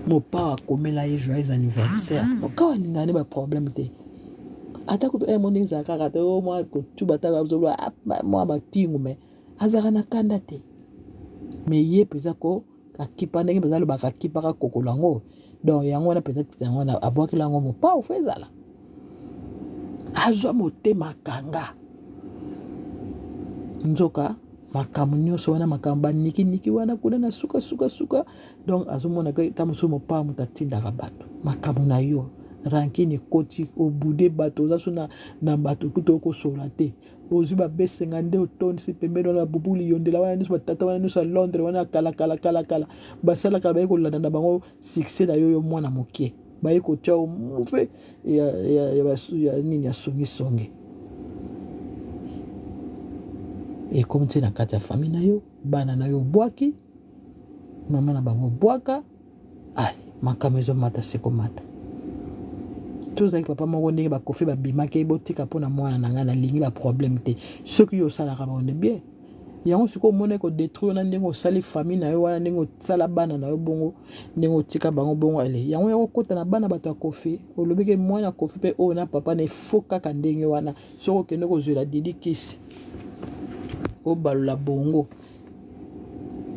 mopa akomela ye joyeux anniversaire okawa ningane ba problème te ata ko moningi zakaka te o mwa ko tuba ta zo mwa matingu me azaka na kanda te me ye peza ko akipa ndenge peza lo bakakipa ka kokolango donc yango na peut-être yango na abwaki lango mopa ofezala azwa motema kanga nzoka makambo nyonso wana makambo niki wana kuna na suka donc azomona ke tamuso mopa mutatindaka bato makambo na yo rankini koti obude bato oza na bato kutoko sola te ozu ba besenga nde otoni si pembeni wana bubuli yondela wana nyonso batata wana nyonso Londres wana kala basala kala baye kolanda na bango succès na yo mwana mokie baye kotia omuve ya nini ya songi e comme tu na kati ya famille na yo bana na yo bwaki mama na bango bwaka ai makambo ezomata seko mata tozaki papa moko ndenge bakofi babimaki ebotika mpona mwana na ngai nalingi baproblème te soki yo osalaka baone bien yango sikoyo omona kodétruire na ndenge osali famille na yo wana ndenge osala bana na yo bongo ndenge otika bango bongo ale yango ya kokota na bana bato ya kofi olobiki mwana kofi mpe oyo na papa na efo kaka ndenge wana soki okende kozwela didi kisi obalola bongo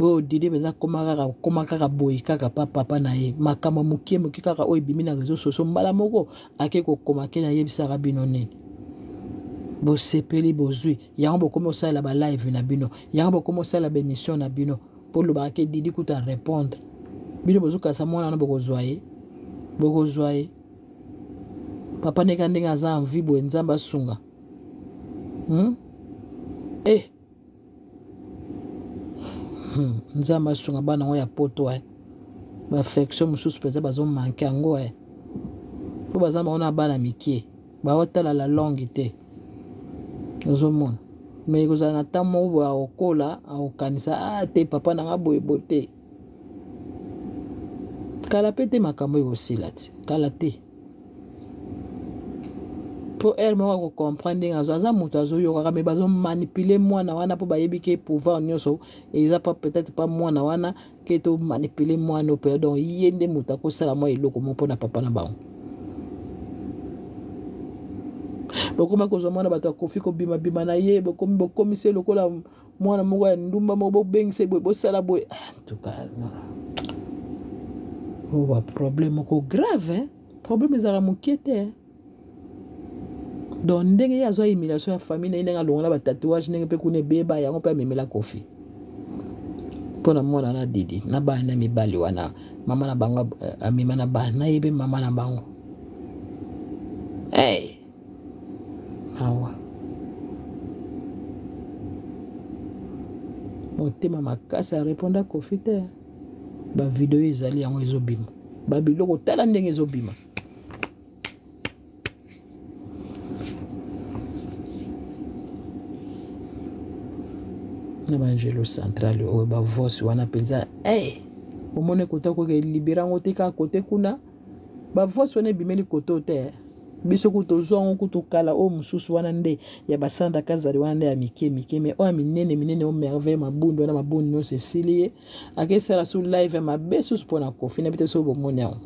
Oh Didi beza koma kaka boy kaka papa na ye makama mukie kaka oyo bimi na réseaux sociaux mbala moko ake ko koma ke na yebisaka bino nini bo sepeli bozui yango bokomi osala ba live na bino yango bokomi osala ba émission na bino pour le ba ke Didi kuta répondre bino bozuka sa mwana na bokozwa ye papa neka ndenge aza envie bo nzamba sunga nzamba sunga bana ngo ya poto ba affection mususu peza bazo manke yango po baza baona bana mikie baotala la longue te ozomona mais kozala na ntan moko boye akokola akokanisa te papa nanga boye te kala pe te makambo ekosila ti kala te po ere moko akokomprendre ndenge aza moto azoyokaka me bazomanipule mwana wana mpo bayebi ke pouvoir nyonso eza pa peut-être pa mwana wana ke tomanipule mwana ope donc ye nde moto akosala mwa eloko mo mpona papa na bango bokoma kozwa mwana bato akofi kobimabima na ye bokomisi lokola mwana moko ya ndumba moko bobengisa boye bosala boye entuka ba problème moko grave problème ezalaka mokie te donc ndenge ye azwa humiliation ya famille na ye ndenge alongola batatouage ndenge mpe kuna ebeba yango mpe amemela kofi mpona mwana na Didi na bana na mibali wana mama na bango amema na bana nayebe mama na bango awa motema makasi areponda kofi te bavideo ezali yango ezobima babiloko tala ndenge ezobima na banjelo central oyo bavosi wana mpenza omone kota koke liberango te kaka kote kuna bavosi wana ebimeli kote te biso kutozwa ngo kutukala oyo mosusu wana nde ya basanda kazali wana nde ya mike me oyo minene o merveille mabundi wana mabundi nyonso esili ye akesala su live ya mabe susu mpona kofi na bite so bomoni yango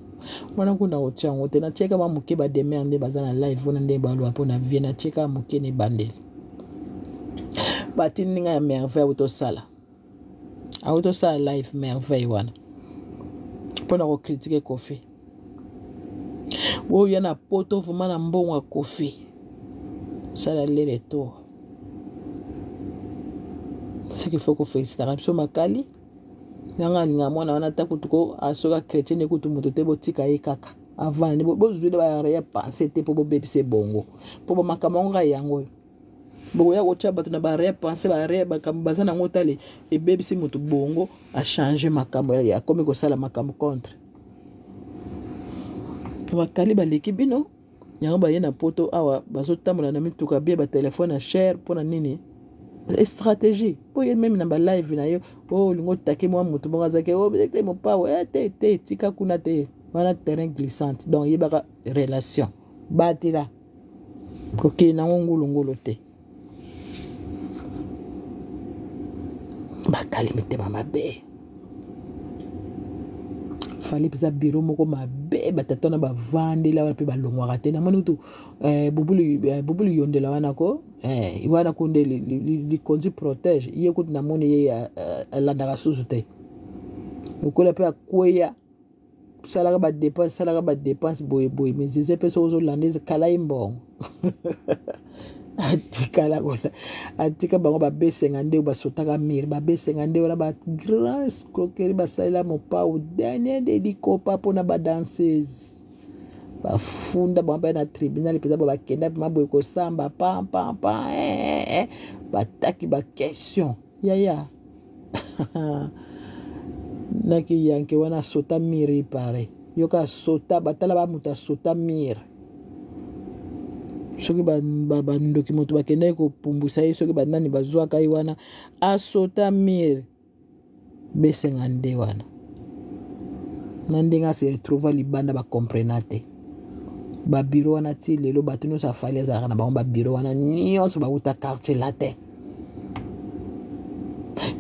mwana kuna otia yango te natieka mwa moke bademere nde baza na live wana nde balwa mpona vie natieka moke ne bandeli batini ninga ya merveille autosala live merveille wana mpona kokritike kofi oyo ya na poto vuma na mbongo ya kofi sala le retour ce qu'il faut kofélicitaka biso makali yanga alinga mwana wana ta kutuko asoka chrétien ekutu moto te botika ye kaka avant ne bozwile bareya pensé te mpo bobebisa bongo mpo bamakambo yango ngai yango bokoya kotia bato na bareya pensé bareya makambo baza nango tale ebebisi moto bongo achange makambo akomi kosala makambo contre bakali baleki bino yango baye na poto awa bazotambola na mituka bie batelefone ya cher mpona nini stratégie po ye meme na balive na yo olingo otake mwa moto bongo azaki te mopawe te tika kuna te wana terrain glissante donc yebaka relation batila kokei nango ngulungulu te bakali mitema mabe fali pesa biro moko mabe batatona bavandela wana mpe balongwaka te namoni utu bubulu yondela wana ko wana ko nde likonzi protège ye kutu namoni ye alandaka susu te lokola mpe akweya salaka badepense boyeboye mesize mpe so ozolanda kala ye mbongo atika bango babesenga nde basotaka mire babesenga nde wana bagrand escroquerie basalela mopau dernier dedikopa mpona badanseuse bafunda bango mpe na tribunal mpenza bo bakenda mpema boye kosamba pampampa bataki baquestion yaya naki yanke wana asota mire ipare yoka asota batala bamoto asota mire soki bandoki moto bakendaki kopumbusa ye soki banani bazwaka ye wana asota mire besenga nde wana na ndenge ase retrouva libanda bakomprena te babiro wana ti lelo bato nyonso afali azalaka na bango babiro wana nyonso bauta quartier latin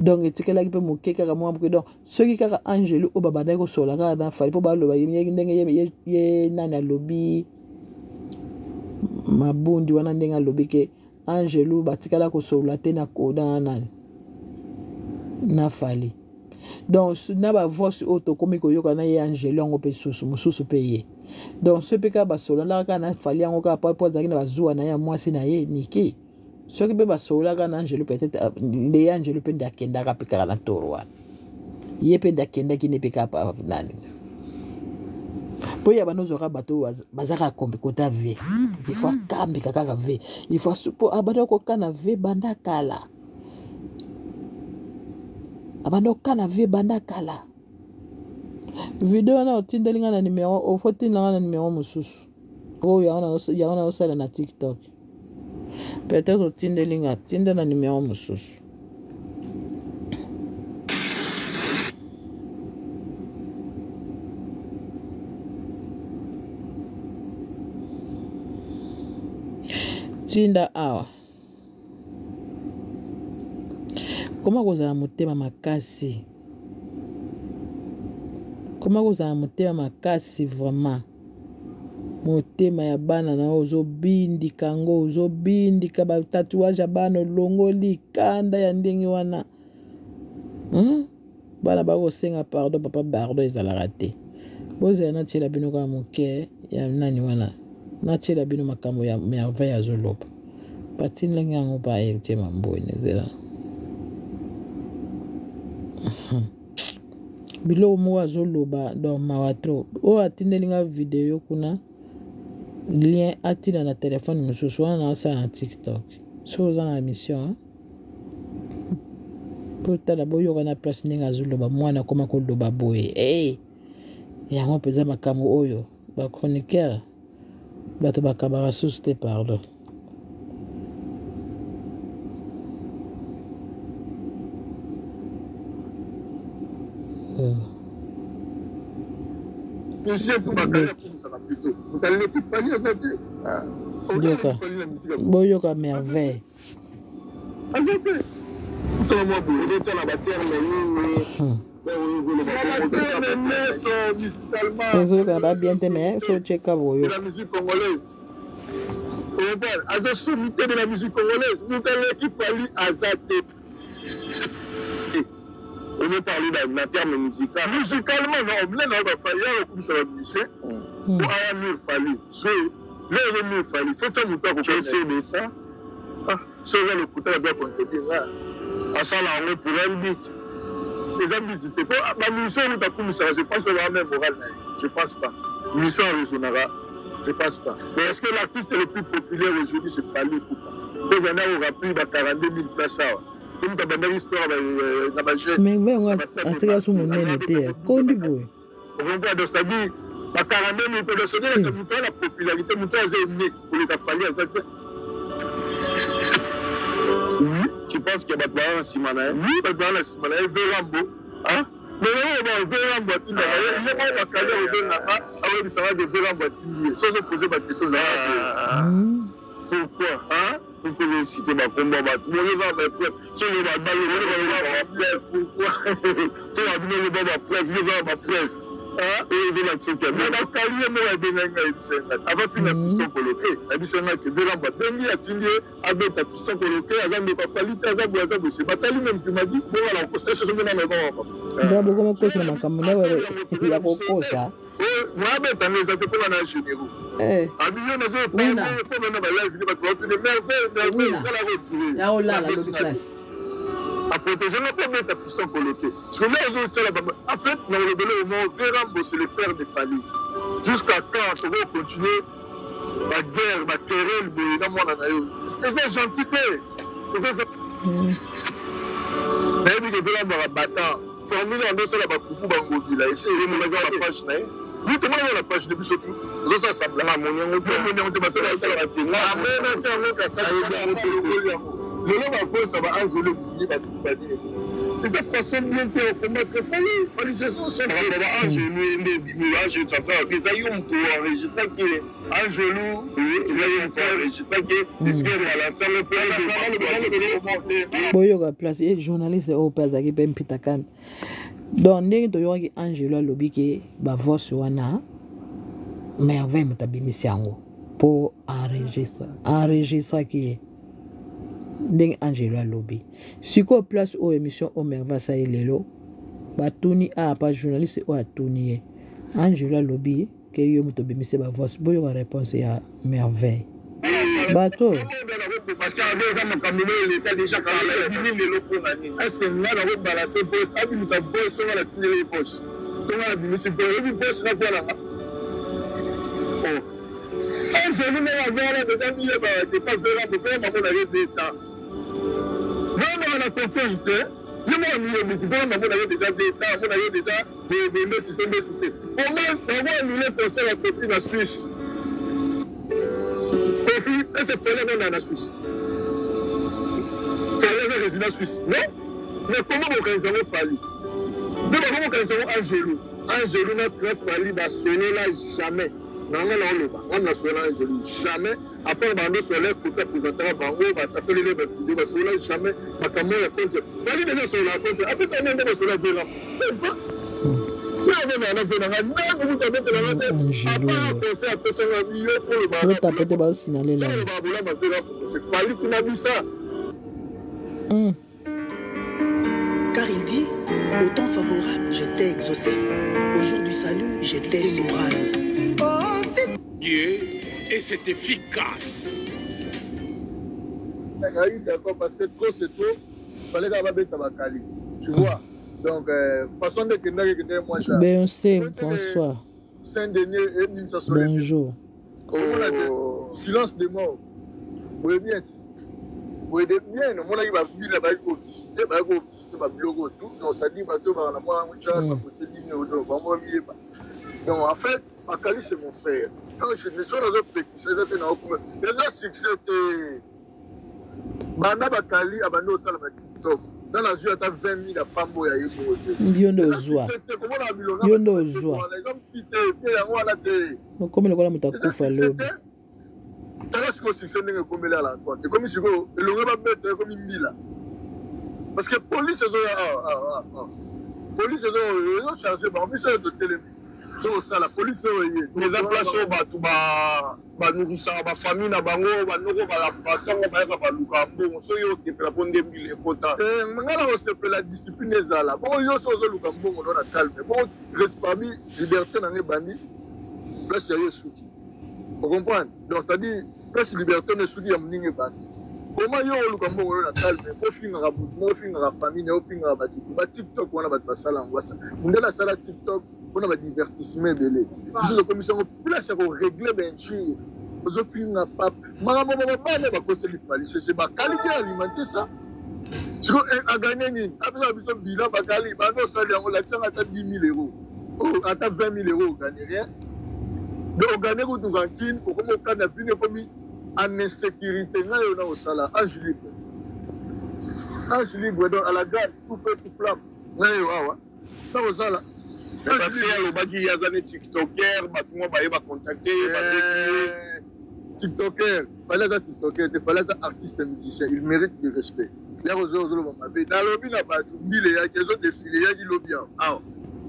donc etikelaki mpe moke kaka mwa moke donc soki kaka angelu oyo babandaki kosola kaka na fali mpo baloba ndenge ye nani alobi mabundi wana ndenge alobi ke angelu batikala kosola te na koda nani na fali donc na ba voice auto komi ko yoka na ye Angelo ngo pe susu mususu pe ye donc ce peka ba solo la kana fali ngo ka pa zaki na bazua na ya mwasi na ye niki soki pe ba solo la kana Angelo peut-être le Angelo pe ndakenda ka peka na torwa ye pe ndakenda ki ne peka pa nani po ya banozo ka bato bazaka kombi kota ve il faut kambi kaka ve il faut supo abado ko kana ve banda kala abando kana vie banda kala video na otindelinga na numéro ofotinga na numéro mususu o ya ona osala na TikTok peut-être otindelinga tinda na numéro mususu tinda awa comment kozala motema makasi vraiment motema ya bana na ozobindika ngo ozobindika ba tatouage ya bana olongoli kanda ya ndenge wana bana bakosenga pardon papa pardon ezalaka te bozala natiela bino kaka moke ya nani wana natiela bino makambo ya merveille azoloba patinilenge yango pa etie mamboni ezela bilo mo azoloba do mawatro o atindelinga video kuna lien atina na telefone mususu wana na sa na TikTok so za na émission pour tala boyo na place ninga azoloba mwana koma ko loba boye yango peza makambo oyo ba chroniqueur bato bakabara suste pardon boyoka merveille ezoyoka ba bien te mais faut checker boyoka la musique congolaise. Aza sommité de la musique congolaise. Nous allons qu'il fallait azater. On est parlé d'un terme musical. Musicalement, non, on va falloir comme ça va glisser. Pour avoir mieux fallu. Là, il est mieux fallu. Faut ça nous faire pour de ça. C'est le coup de bien contenir là. À ça, là, on est pour un beat. Les amis, c'était pas. La mission, nous avons ça. Je pense que la même morale. Je pense pas. Mission régionale. Je pense pas. Mais est-ce que l'artiste le plus populaire aujourd'hui, c'est Fally Ipupa? Donc, il y en a au plus de 42 000 places. Comme tu as une histoire dans ma jeune. Mais on a un mon été. Condi boy. On va dans sa vie. La 42 000 places, c'est la popularité. Mon père est né pour les Fally à cette. Oui, tu penses qu'il y a des gens qui sont là? Oui, des gens qui sont là. Vérambo. Hein? Mais on va faire un boîtier. Il y a un carrière au Bénama, avec des salades de faire un boîtier. Sans se poser ma question, pourquoi? Hein? Pourquoi vous citez ma combat? Moi, je vais faire preuve. Si on va baller, on va faire preuve. Pourquoi? Si on va donner le bon ma preuve, je vais faire ma preuve. Hein? Et je vais l'accepter. Mais la carrière, moi, je vais faire un avant de finir piston coloqué. La mission est que de l'emboîte. Demi a tiré avec ta piston coloqué, à Zambé, pas fallu, à Zambé, à Zambé. C'est pas tali même qui m'a dit, bon, alors, on se met dans le bon. Ndio kama kosa na makamuna wewe ya kokosa. Mwabe taneza te kwa na généraux. Abiyo na zo pa na ba live ni ba to de merveille kala retiré. Ya ola la do classe. A protéger la première ta piston coloqué. Parce que là ils ont ça là en fait dans le délai au moment Vérambo c'est le père de Fally. Jusqu'à quand on va continuer la guerre, la querelle de la mona na yo. C'est gentil que. Mais il est Vérambo à battant. Formule en deux la bakuku bangobi là ici il me regarde la page là oui comment on la page depuis surtout nous ça semble la monnaie on te battre la télé mais non on le nom va faire ça va enjouer le va dire de cette façon bien fait commettre Fally c'est ça ça va enjouer les nuages ça fait des aïums pour enregistrer qui Angelou il va faire enregistrer qui disque à la salle de boyoka place et journaliste au pazaki pe mpitakan donc ndenge toyoki Angelo alobi ke ba voice wana merveille mutabimisi yango po enregistre ki ndenge Angelo alobi siko place au émission au merveille ça lelo batuni pas journaliste ou atuni Angela lobby que yo muto bimise ba voice boyo la réponse ya merveille bato parce que avec ma camino il était déjà quand même le loco nani est-ce là la route balancer boss abi nous a boss sur la tine les boss donc la bimise boss na quoi là oh je ne la voir de dans milieu ba c'est pas vraiment de maman avait des temps vraiment la confiance je m'en ai dit bon maman avait déjà des temps on avait déjà des notes tombées comment on va pour ça la Kofi la Suisse Kofi est-ce que fait dans la Suisse c'est la résidence suisse non mais comment on organise un Fali de comment on organise Angelo n'a pas Fali va sonner là jamais on a sonné Angelo jamais après bando solaire pour faire présenter bango va ça c'est les vidéos va sonner jamais ma caméra compte Fali déjà sur la compte après quand même dans solaire là car il dit au temps favorable je t'ai exaucé, au jour du salut je t'ai moral. Dieu et c'est efficace. D'accord, parce que trop c'est trop, il fallait qu'elle va tabakali. Tu vois. Donc, façon de que moi j'ai. Beyoncé, bonsoir. Saint-Denis et Nimsa Bonjour. Silence de mort. Vous êtes bien. Vous êtes bien. Mon ami va venir là-bas au office. Il va au office, il va bloquer tout. Donc, ça dit, bateau, va moi, un chat, va côté ligne au dos. Donc, en fait, Bakali, c'est mon frère. Quand je suis dans un petit, c'est un succès. Banda Bakali, abandonné au salon TikTok. Dans la vie, il y a 20 000 femmes qui ont été Biondo Zoua. Biondo Zoua. Comme le Golam Takufa Lob. Parce que la police ont chargé, de télé. Donc, ça, la police est les emplacés, bah, nourrissant, ma famille, na bango, bah, nous, bah, la discipline est là. Bon, yo, so, on a calme. Bon, respect, liberté, dans les bandits, place, il y a souki. Vous comprenez? Donc, ça dit, place, liberté, ne souki, il y a mningue bandit. Comment yo, on a calme? Faut finir la bout, faut finir la famille, faut finir la bâtisse. Bah, TikTok, on a battu ça, là, on voit ça. On a la salle TikTok. On a un divertissement de l'île. Nous avons commission place à régler bien sûr. Nous avons fini à pape. Maman, c'est ma qualité alimentaire ça. Si on a gagné, après ça, bilan, Bakali, maintenant ça, on l'accent à 10 000 euros. Oh, à 20 000 euros, on ne gagne rien. Donc, on gagne au Tourankin, on a vu en insécurité, on a au salaire, Ange libre. Ange libre, donc à la gare, tout fait, tout flamme. Ça, au salaire. Il y a des TikTokers, ils vont contacter. TikTokers, il fallait être TikToker, il fallait être artiste et musicien. Il mérite du respect. Les gens dans le lobby, il y a des autres défilés, il y a des lobbies. Ah,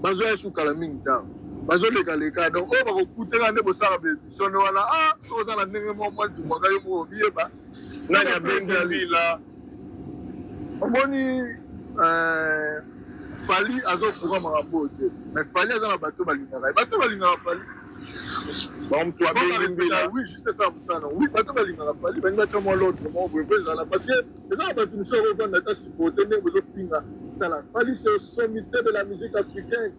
ils sont sous Calamine. Ils sont les gars. Donc, on va écouter la négociation avec les gens. Ah, on va la négociation avec les gens. On a bien là. On Fali azo programme rambo mais Fali azo na bateau balingara Fali bon toi bien oui juste ça oui bateau balingara Fali ben va tellement l'autre moment vous pouvez là parce que les gens va nous faire revendre ta supporter mais vous finir ça Fali c'est au sommité de la musique africaine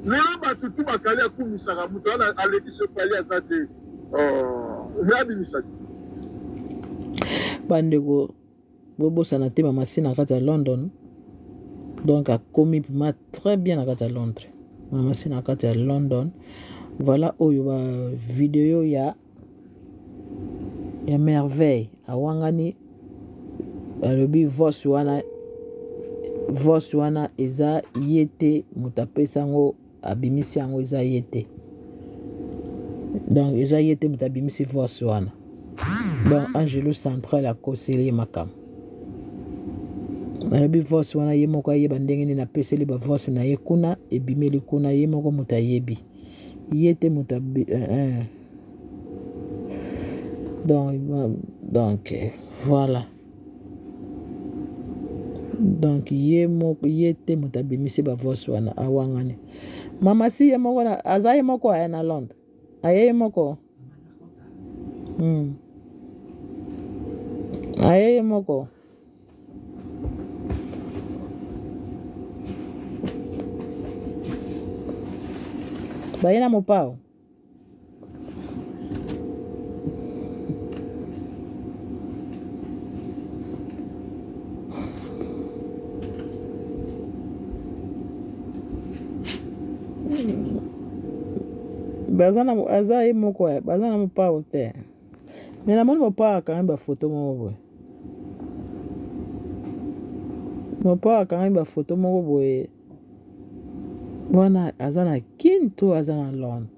les gens va tout bakali ku misara muto à l'équipe Fali azate mais abimisa bandeko bobo sana te mama sina kata London. Donc, a commis très bien à Londres. Maman, c'est à London. Voilà où il y a vidéo, il y a merveille. À Wangani, le bi Voswana, Eza Yete, Mutape Sango, Abimisi Sango, Eza Yete. Donc, Eza Yete, Mutabimisi Voswana. Donc, Angelo Central a conseillé Makam. Nalabi voice wana ye moko ayeba ndenge nini apeseli ba voice na ye kuna ebimeli kuna ye moko muta yebi yete muta donc voilà Donc ye moko ye te mutabimisi ba voice wana awangani. Mama si ye moko na azaye moko aya na Londres. Aye moko. Aye moko. Bayena mopao. Bazana azaye moko bazana mopao te. Mais la mon papa quand même ba photo mo boy. Mon papa quand même ba photo mo boy. Wana azana kinto azana lon.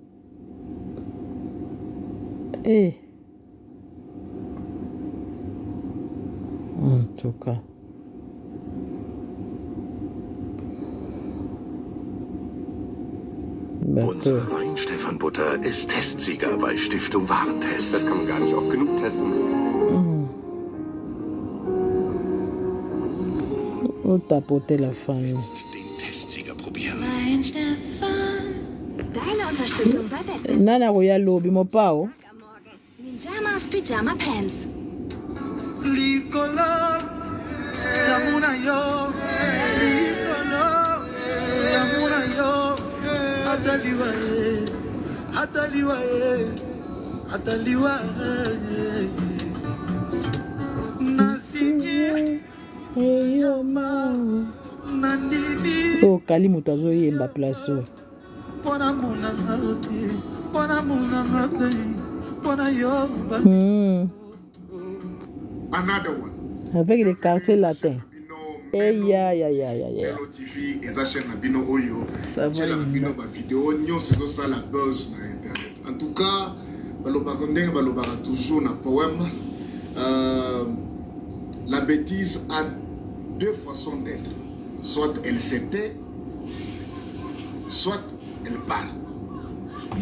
En tout cas. Unser Wein Stefan Butter ist Testsieger bei Stiftung Warentest. Das kann man gar nicht oft genug testen. Und tapoter la famille. Den Testsieger probieren. Wein Stefan. Deine Unterstützung bei Wettbewerb. Nana roya lobi mo pao. Ninjamas Pyjama Pants. Licolor, yamuna yo. Licolor, yamuna yo. Ataliwaye, ataliwaye, ataliwaye. Nasinye, yoma, nandidi. Oh, kali mutazo yemba place. Pona muna ngati, pona muna ngati, pona yomba. Another one. Avec les quartiers latins. Ya. Hello TV, eza chaîne na bino oyo. Ça va. Na bino ba vidéo nyonso zo sala buzz na internet. En tout cas, balobaka ndenge balobaka toujours na poème. La bêtise a deux façons d'être. Soit elle se tait, soit elle parle.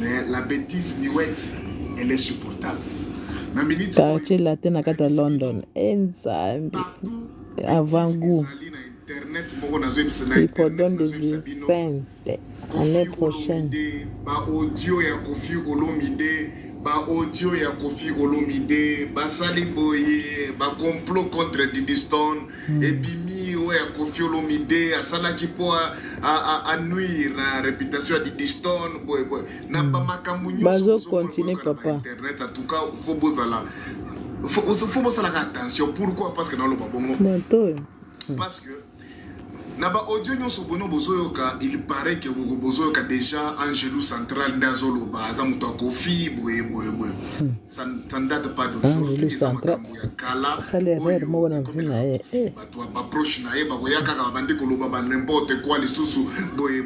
Mais la bêtise miouette, elle est supportable. Quartier latin na kata London. Enzambi. Avant goût. Il faut donner des vicentes l'année prochaine. Ba audio ya Kofi Olomide, ba audio ya Kofi Olomide, ba sali boye, ba complot contre Diddy Stone, et bimi ya Kofi Olomide, a salaki po a nuire la réputation de Diddy Stone, boy. Na ba makamunyo. Bazo continue papa. Internet en tout cas faut bozala. Faut faire attention. Pourquoi? Parce que dans le babongo. Parce que naba audio nyonso bono bozoyoka, il paraît que bozoyoka déjà Angelou Central ndazolo baza muto Kofi boye. Ça ne date pas d'aujourd'hui. Central. Ça les rêves mo na vina ba proche na ba koyaka ka bandi koloba ba n'importe quoi les sous boye.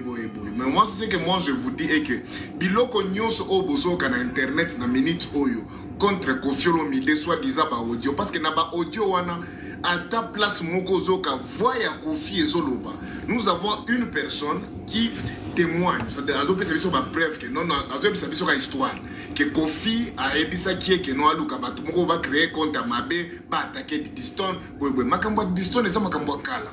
Mais moi c'est que moi je vous dis est que biloko nyonso o bozoyoka na internet na minute oyo contre Kofi Olomide soi-disant ba audio parce que na ba audio wana à ta place moko zoka voya Kofi ezoloba. Nous avons une personne qui témoigne, c'est-à-dire azope sabiso ba preuve que non azope sabiso ka histoire que Kofi a ebisa qui que non aluka batu moko va créer compte mabe ba attaquer Diddy Stone boy makambo Diddy Stone eza makambo kala.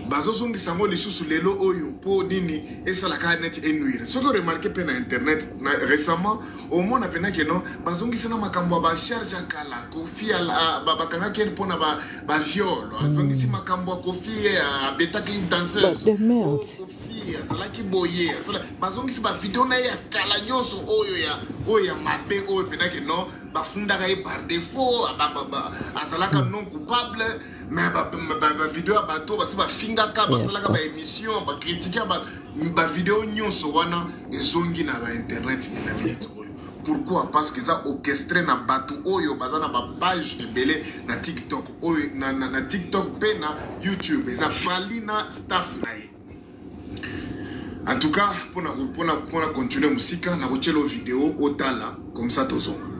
Bazozongi sango lisusu lelo oyo po nini esala ka net enuire. Ce que remarqué pe na internet récemment au monde a pena que non bazongi sena makambo ba charge kala Kofi ala babakanga kel pona ba viol. Bazongi si makambo Kofi a beta ki danseuse. Kofi asala ki boye asala bazongi si ba vidéo na ya kala nyonso oyo ya mabe oyo pena que non ba funda ka par défaut asala ka non coupable. Mais ba vidéo bato basi ba finga ka basala ka ba émission ba critiquer ba vidéo nyonso wana ezongi na ba internet na vidéo oyo. Pourquoi? Parce que ça orchestré na bato oyo bazana ba page ebele na TikTok oyo na TikTok pe na YouTube eza fali na staff na ye. En tout cas pour continuer musika na kochelo vidéo otala comme ça tozonga.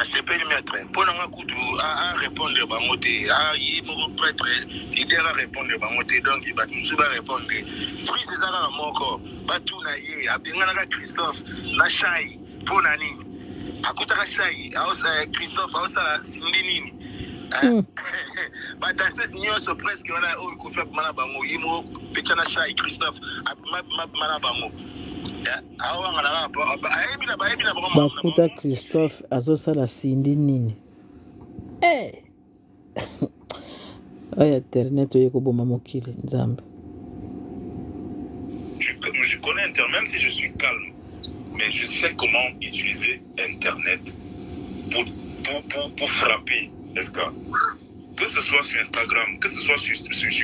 C'est pas le maître. Pour nous, à répondre à Bamoté, à y prêtre, leader à répondre à Bamoté, donc il va nous répondre. Pris des arts à mon corps, Batou Naye, Abdingana Christophe, Nachai, pour Nani, Akutara Chai, Christophe, Aosala, Sindinini. Bah dans cette union presque on a au fait Manabango Imo Pechana Chai Christophe Manabango. Bakuta Christophe azosala Cindy nini. Ay internet oyeko boma mokili nzambe. Je connais Internet, même si je suis calme, mais je sais comment utiliser Internet pour frapper, est-ce que ce soit sur Instagram, que ce soit sur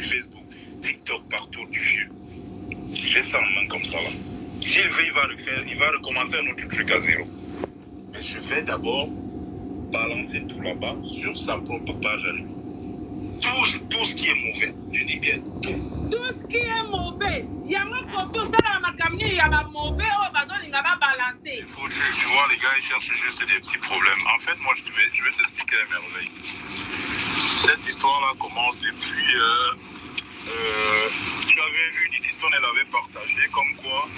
Facebook, TikTok, partout, du vieux. J'ai ça en main comme ça là. S'il veut, il va recommencer un autre truc à zéro. Mais je vais d'abord balancer tout là-bas sur sa propre page à lui. Tout ce qui est mauvais, je dis bien. Tout ce qui est mauvais, il y a un côté où il y a un mauvais, il va balancer. Tu vois, les gars, ils cherchent juste des petits problèmes. En fait, moi, je vais t'expliquer à merveille. Cette histoire-là commence depuis... tu avais vu, Didiston, elle avait partagé comme quoi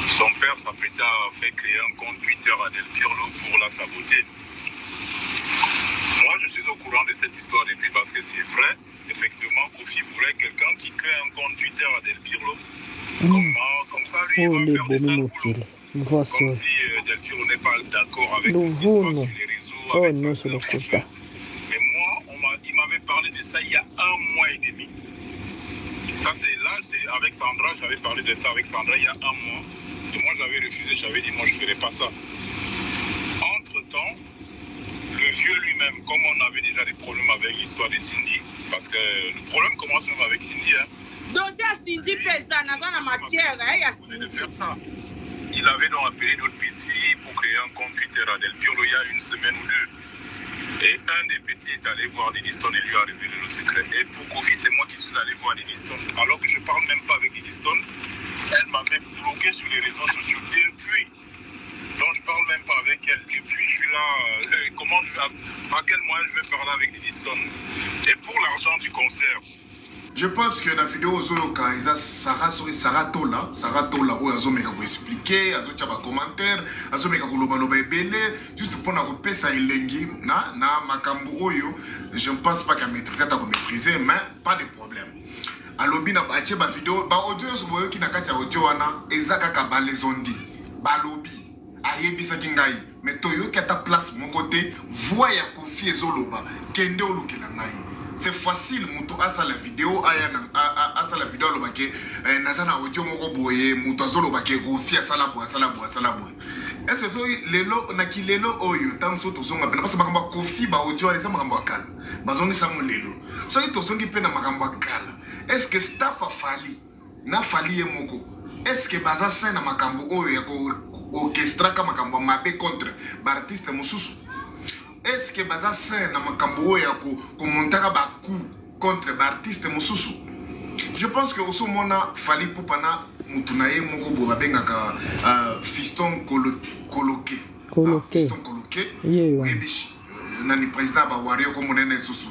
son père s'apprêtait à faire créer un compte Twitter à Del Pirlo pour la saboter. Moi, je suis au courant de cette histoire depuis parce que c'est vrai. Effectivement, Kofi voulait quelqu'un qui crée un compte Twitter à Del Pirlo. Comme ça, lui, il va faire des sales boulots. Comme si Del Pirlo n'est pas d'accord avec tout ce qui se passe sur les réseaux. Mais moi, il m'avait parlé de ça il y a 1 mois et demi. Ça, c'est là, c'est avec Sandra, j'avais parlé de ça avec Sandra il y a 1 mois. Et moi, j'avais refusé, j'avais dit, moi, je ne ferai pas ça. Entre-temps, le vieux lui-même, comme on avait déjà des problèmes avec l'histoire de Cindy, parce que le problème commence même avec Cindy. Donc, Cindy fait ça dans la matière, il voulait de faire ça. Il avait donc appelé d'autres petits pour créer un compte Twitter à Del Pirlo il y a 1 semaine ou 2. Et un des petits est allé voir Didiston et lui a révélé le secret. Et pour Kofi, c'est moi qui suis allé voir Didiston. Alors que je ne parle même pas avec Didiston, elle m'avait bloqué sur les réseaux sociaux depuis. Donc je ne parle même pas avec elle. Depuis, je suis là. À quel moyen je vais parler avec Didiston? Et pour l'argent du concert. Je pense que la vidéo Zoyoka, il y a Sarah Tola, où il a expliqué, il y a des commentaires, il y a des juste pour nous faire ça, je ne pense pas qu'elle maîtriser, mais pas de problème. Alors, il y a une vidéo, audio, qui n'a pas audio, il y a les ondi, balobi, ayebisa kingai, mais toyo qui a ta place, mon côté, voyez Kofi Ezoloba, kende olukelangai. C'est facile, muto asa la vidéo, asa la vidéo, lobake, nazana audio moko boye, muto azo lobake, Kofi asala boye. Est-ce que lelo, naki lelo oyo, tant so tozonga pena, parce que makamba Kofi ba audio alisa makamba kala, bazoni samo lelo. So yi tozongi pena makamba kala. Est-ce que staff a fali, na fali ye moko? Est-ce que baza sena makambo oyo ya ko orchestraka makambo mabe contre l'artiste mususu? Est-ce que baza sen na makambo ya ko montaka ba coup contre l'artiste mususu? Je pense que aussi mona fali popana mutunaye moko bo babengaka fiston coloqué. Fiston coloqué. Oui, nani président ba wario ko monene susu.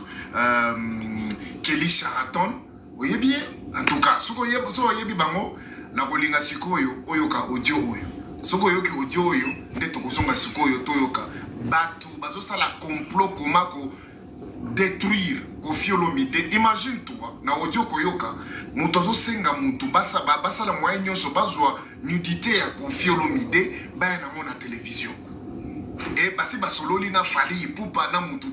Kelly Sharaton. Oui bien. En tout cas, suko yebi bango na kolinga sikoyo oyoka audio oyo. Soko yoki audio oyo nde tokozonga sikoyo toyoka. Batu bazo la complot comment ko détruire Kofi Olomide. Imagine toi na audio koyoka muto zo senga mutu basa la moyen nyonso bazwa nudité ya Kofi Olomide ba na mona télévision. Et basi basololi na fali pupa na mutu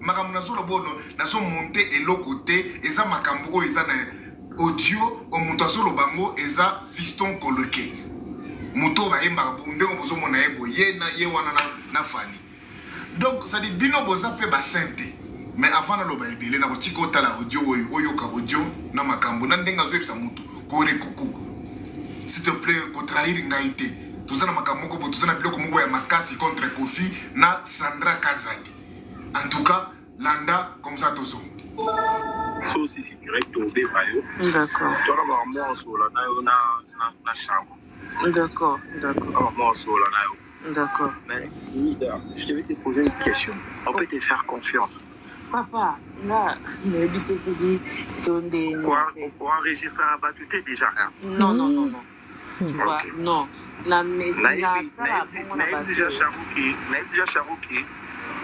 makambo nazo lobono nazo monter eloko-te eza makambo oyo eza na audio o mutu azo lobango eza fiston coloqué. Muto ba yemba ndeko bozo mona ebo ye wana na fali. Donc ça dit bino boza pe ba sainte. Mais avant na loba ebele na kotiko tala audio oyo ka audio na makambo na ndenga zo epsa mutu ko rekuku. S'il te plaît ko trahir ngaite. Tuzana makambo ko tuzana biloko moko ya makasi contre Kofi na Sandra Kazadi. En tout cas, landa comme ça tozo. Ça aussi c'est direct au dévayo. D'accord. Toi là moi sur la na chambre. D'accord. Moi sur la na. D'accord. Mais Nida, je vais te poser une question. On peut te faire confiance. Papa, là, mais pour enregistrer un batuté déjà. Non. Tu vois, non. La maison, Naïs Charouki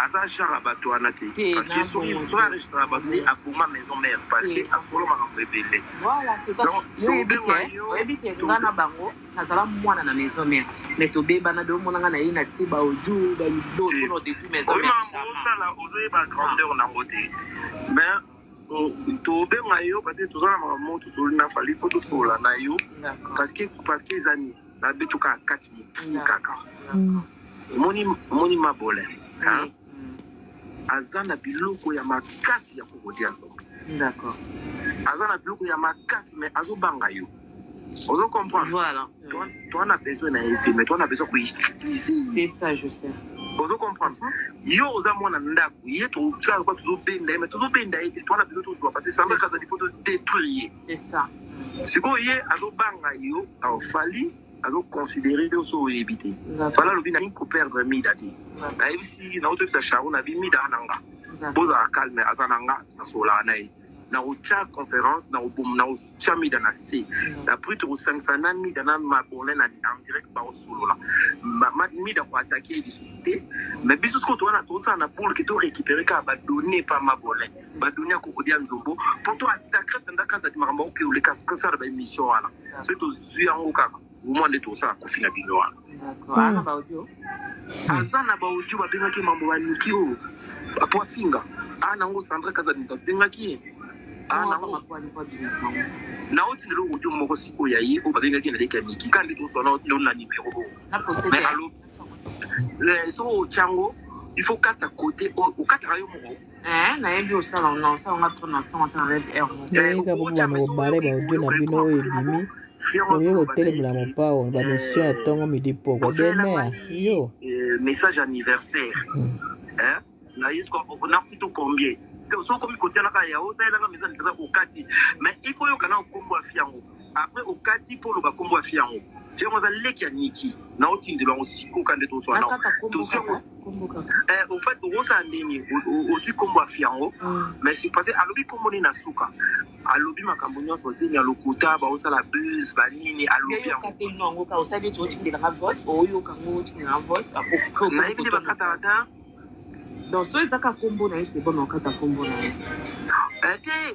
Ata chara bato anate parce que soki enregistre bato a pour ma maison mère parce que a solo ma bébé. Voilà, c'est ça. Oyebi ke ngana bango nazala mwana na maison mère. Mais to beba na do monanga na ina tiba oju ba do to de tout maison mère. Oui, ça là ozoye ba grandeur na ngote. Mais to benga yo parce que to zana ma moto to na fali photo sola na yo parce que les amis na betuka 4 minutes kaka. Moni mabole. Hein? Azana biloko ya makasi ya kokodia ndombo. D'accord. Azana biloko ya makasi mais azo banga yo. Ozo comprendre. Voilà. Toi on a besoin d'aider mais toi on a besoin d'utiliser. C'est ça je sais. Ozo comprendre. Yo oza mwana ndako, ye to ça quoi toujours benda mais toujours benda et toi on a besoin de toi parce que ça veut dire qu'il faut te détruire. C'est ça. C'est quoi ye azo banga yo, alors fali azo considérer de so éviter. Voilà le bien ko perdre midati. Na si na auto sa charon na bi midananga. Boza calme azananga na sola na na ucha conférence na ubum na ucha midana si. Na prêtre au 500 na midana ma bolé na en direct ba au solo là. Ma mida ko attaquer les sociétés mais biso ko to na to ça na pour que to récupérer ka ba donner pas ma bolé. Ba donner ko kodia ndombo pour toi ta crèche nda casa de maramba o ke le cas que ça ba émission là. C'est to zuango kaka. Au moins de tout ça ko fina binoa. D'accord. Ana ba audio. Azana ba audio ba benga ki mambo ba nikio. Apo finga. Ana ngo Sandra kaza nda benga ki. Ana ngo mapwa ni pa biso. Na oti ndelo audio moko siko ya yi o ba benga ki na leka miki kandi to so na oti na numéro. Na poste. Mais allo. So chango il faut kata côté au kata rayo moko. Na yebi o sala na o sala ngato na tsama red air. Ka bo ba no bare ba audio na bino e bimi. Oyo hotel bla mo pa o ba mission atongo midi poko de mer yo message anniversaire hein na yesko na futo combien so comme côté na ka ya o sa na message nza okati mais il faut yo kana kombo afiango après okati pour le ba kombo afiango je mo za leki ya niki na otinde ba osiko kande to so na to so au fait on sa ndemi aussi kombo afiango mais c'est passé alobi kombo ni na suka alobi makambo nyonso zini alokota ba osala buzz ba nini alobi yango ngo ka osabi to otinde na voice oyo ka ngo otinde na voice apo na ibi ba kata ata donc so ezaka kombo na c'est bon okata kombo na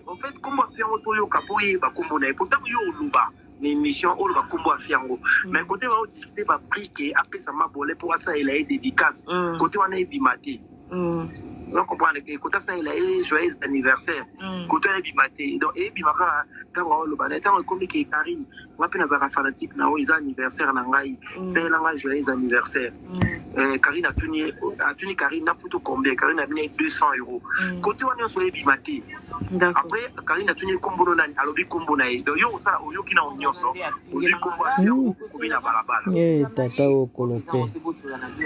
en fait kombo afiango to yo kapoye ba kombo na pourtant yo oluba ni mission au ba kombo afiango mais côté va discuter ba prix que après ça m'a bolé pour ça il a dédicace côté on est bimate on comprend que côté ça il a joyeux anniversaire côté on est bimate donc et bimaka tant le banet tant comme que Karine on peine za fanatique na o anniversaire na ngai c'est la joyeux anniversaire Karine a tuni Karine na photo combien Karine a mis 200 €. Côté on est sur les bimate après Karine a tuni kombo nani alobi kombo na donc yo ça oyo kina onyoso ozi kombo afiango ko bina balabala tata o koloke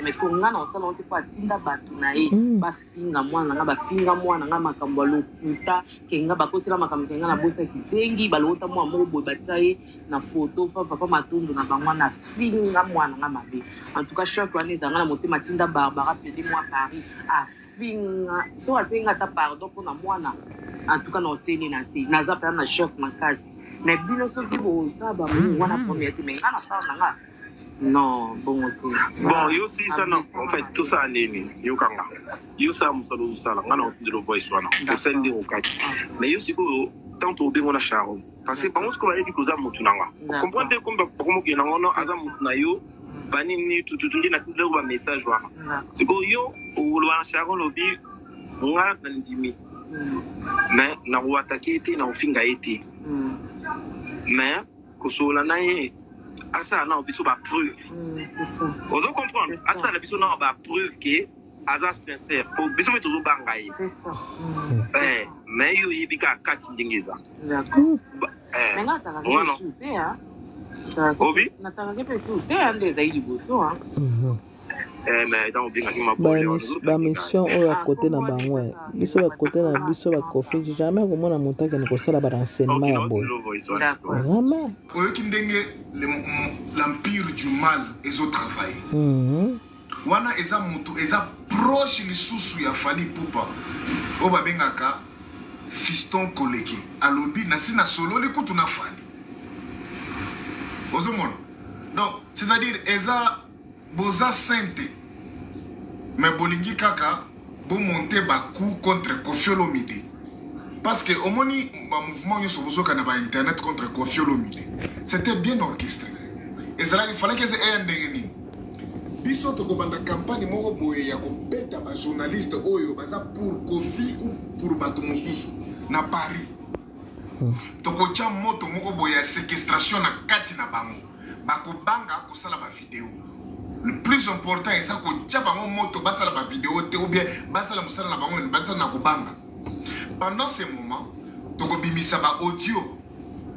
mais ko ngana osala on te pa tinda batu na ba finga mwana nga ba finga mwana nga makambo lokuta kenga bakosela makambo kenga na bosa kitengi balota mwa mobo bataye na photo papa matundu na bangwana finga mwana nga mabe en tout cas chaque année dans la montée matinda Barbara pedi moi Paris a finga so atenga ta pardon pour na mwana en tout cas no teni na te na za pa na choc makasi na bino so bibo ça ba mwana première te menga na sa nga non bon yo si ça non en fait tout ça nini yo kanga yo ça musalo sala ngana de le voice wana to send au kati mais yo siko tant au bingo na charo parce que bango ko ba edi ko za mutu nanga comprendre comme que na ngono aza mutu na yo bani ni tout na tout le message wana siko yo o lo charo lobi nga na ndimi mais na ko attaquer te na ofinga ete mais ko sola na ye asa na biso ba preuve c'est ça on doit comprendre asa na biso na ba preuve que asa sincère pour biso meto zo bangaye c'est ça mais yo yibika kati ndingeza d'accord mais nga ta ka shooter hein obi na ta ka shooter ande zaidi boso hein mais dans bien ki mabole ba mission oyo à côté na bango biso ba côté na biso ba kofi jamais ko mona montaki ni ko sala ba renseignement ya boy vraiment oyo ki ndenge l'empire du mal ezo travailler wana eza mutu eza proche lisusu ya Fally Ipupa o ba bengaka Fiston Koleki alobi na sina solo le kutu na Fally ozomona donc c'est-à-dire eza boza sainte mais bolingi kaka pour monter un coup contre Koffi Olomide. Parce que au moment où mouvement sur internet contre Koffi Olomide, c'était bien orchestré. Et cela il fallait que c'est un dégât. Biso to kobanda campagne moko boye ya kobeta ba journaliste oyo baza pour Koffi ou pour bato mosusu na Paris. To kocha moto moko boye ya séquestration na kati na bango. Bako banga ko sala ba vidéo. Le plus important est ça kocha bango moto ba sala ba vidéo te ou bien ba sala musala na bango ba sala na kobanga. Pendant ce moment, to ko bimisa ba audio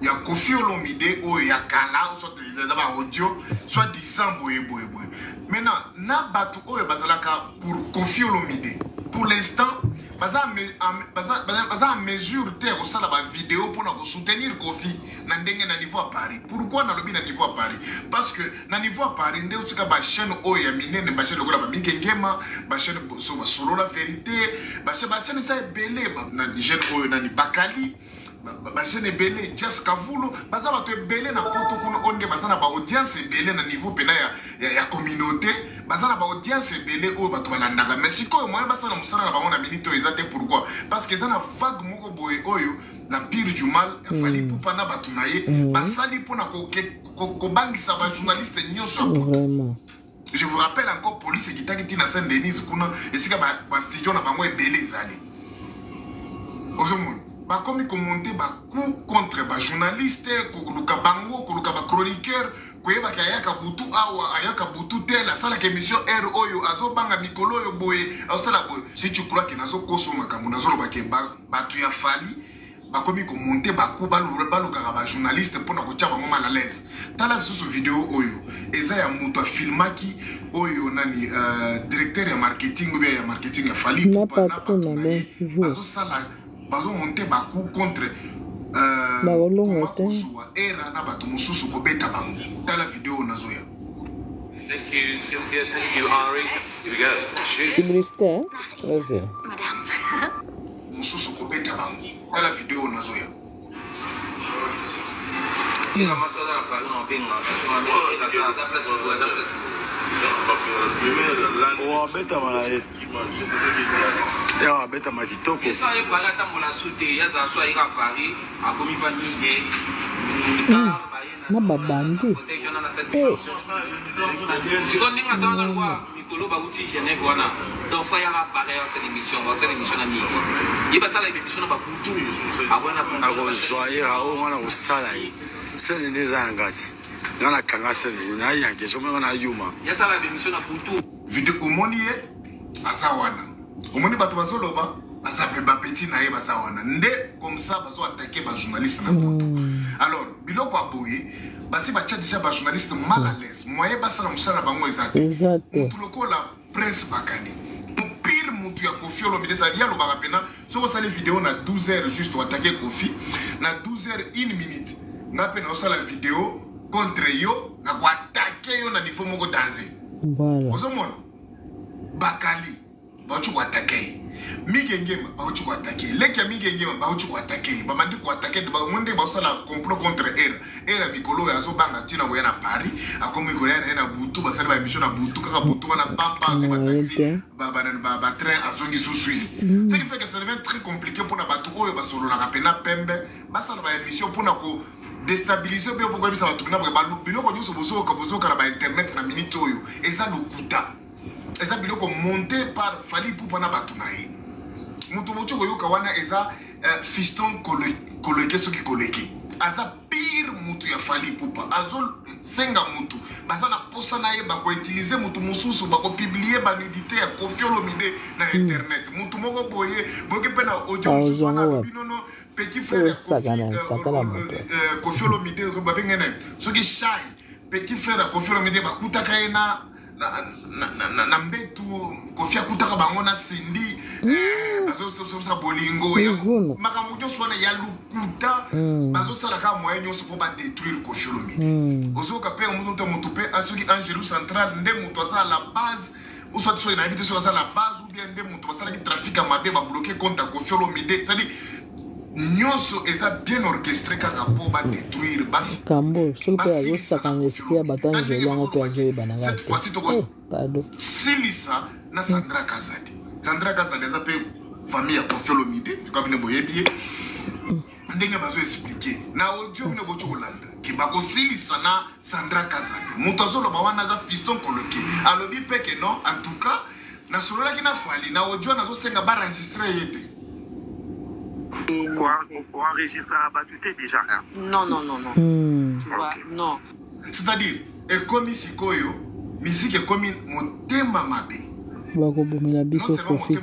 ya Koffi Olomide ou ya Kala ou soit des audio soit disant boye. Maintenant, na batu oyo bazalaka pour Koffi Olomide. Pour l'instant, baza en mesure te ko sala ba vidéo pour na soutenir Koffi na ndenge na niveau à Paris. Pourquoi na lobi na niveau à Paris? Parce que na niveau à Paris nde utika ba chaîne oyo ya minene ba chaîne lokola ba Mikengema, ba chaîne so ba solo la vérité, ba chaîne ça belé na jeune oyo na ni Bakali. Bajene belé Jazz Kavulo baza bato belé na poto kuno onde baza na ba audience belé na niveau pena ya communauté baza na ba audience belé o bato balandaka mais sikoyo moyen basa na musala na bango na minute ezate pourquoi parce que ça na vague moko boye oyo na pire du mal fali pupa na bato na ye basali pona ko bangisa ba journaliste nyonso vraiment. Je vous rappelle encore police qui t'a quitté na Saint-Denis kuna esika ba studio na bango belé zali aujourd'hui ba komi commenter ba coup contre ba journaliste koluka bango koluka ba chroniqueur koyeba ka yaka butu awa ayaka butu te la sala émission R oyo azo banga mikolo yo boye asala boye si tu crois que nazo kosoma kamu nazo loba ke ba tu ya fali ba komi commenter ba coup ba luka ba journaliste pour na ko tia bango mal à l'aise tala sur vidéo oyo eza ya mutu a filmaki oyo nani directeur ya marketing ou bien ya marketing ya fali pas trop na ben azo sala bazo monter baku contre era na bato mususu kobeta bango tala video nazoya. Thank you, Cynthia. Thank you, Ari. Here we go. Publicité, vas-y. Madame. Mususu kobeta bango tala video nazoya. Beta malaye. Ya beta makitoko. Esa ye bala tambola sute ya za so ira Paris akomi pa nige. Na babandi. Sikon ninga sanga lwa mikolo ba uti Genève wana. Donc ça ya apparaît cette émission na nige. Yiba sala émission ba butu. Abona na ko zoya o wana ko sala yi. Sele nezanga ngati. Ngana kanga sele na yanke so mwana yuma. Ya sala émission na butu. Video omoniye azawana. Omoni bato bazoloba azape ba petit na ye bazawana. Nde comme ça bazo attaquer ba journaliste na poto. Alors biloko aboye basi ba tcha déjà ba journaliste mal à l'aise. Moye basala musala bango ezate. Mutu lokola Prince Bakani. Pire mutu ya Koffi Olomide ça vient lo barapena soko sala vidéo na 12h juste pour attaquer Koffi na 12h 1 minute. Ngape na osala vidéo contre yo na ko attaquer yo na niveau moko danser. Voilà. Ozomona Bakali bauchu ko attaquer Mikengema bauchu ko attaquer Lekia Mikengema bauchu ko attaquer bamandi ko attaquer ba monde ba sala complot contre era mikolo ya zo banga tina ko yana Paris akomi ko yana butu ba sala ba émission na butu kaka butu wana pampa zo ba taxi ba train azongi sous Suisse ce qui fait que ça devient très compliqué pour na batu oyo ba solo na kapena pembe ba sala ba émission pour na ko déstabiliser bien pourquoi ça va tourner ba biloko nyuso bozo ka ba internet na minute oyo eza lokuta eza biloko monté par Fally Ipupa na bato na ye mutu mocho koyoka wana eza fiston koleke soki koleke aza pire mutu ya Fally Ipupa azo senga mutu baza na posa na ye bako utiliser mutu mususu bako publier ba nudité ya Koffi Olomide na internet mutu moko boye boke pe na audio mususu wana binono petit frère Koffi Olomide ba bengene soki shy petit frère Koffi Olomide bakutaka ye na mbetu Koffi akutaka bango na Cindy bazo sa bolingo ya makambo nyonso wana ya lukuta bazo sala ka moyen nyonso po ba détruire Koffi Olomide ozoka pe mutu pe asoki Angelou Central nde mutu aza la base ou soit so ina invité so aza la base ou bien nde mutu basala ki trafic à mabe ba bloquer compte Koffi Olomide c'est-à-dire nyonso eza bien orchestré kaka po ba détruire ba kambo solo pe azo sakanga esprit ba tanjeli yango pe azo bananga cette fois-ci to pardon Silisa na Sandra Kazadi Sandra Kazali eza pe famille ya Koffi Olomide comme ne boyebi ndenge bazo expliquer na audio ne bocho kolanda ki bakosilisa na Sandra Kazali muto azoloba wana za fiston coloqué alobi pe que non en tout cas na solola ki na fali na audio nazo senga ba enregistrer yete quoi enregistrer abatute déjà non tu vois non c'est-à-dire ekomi sikoyo musique ekomi motema mabe bakobomela biso profite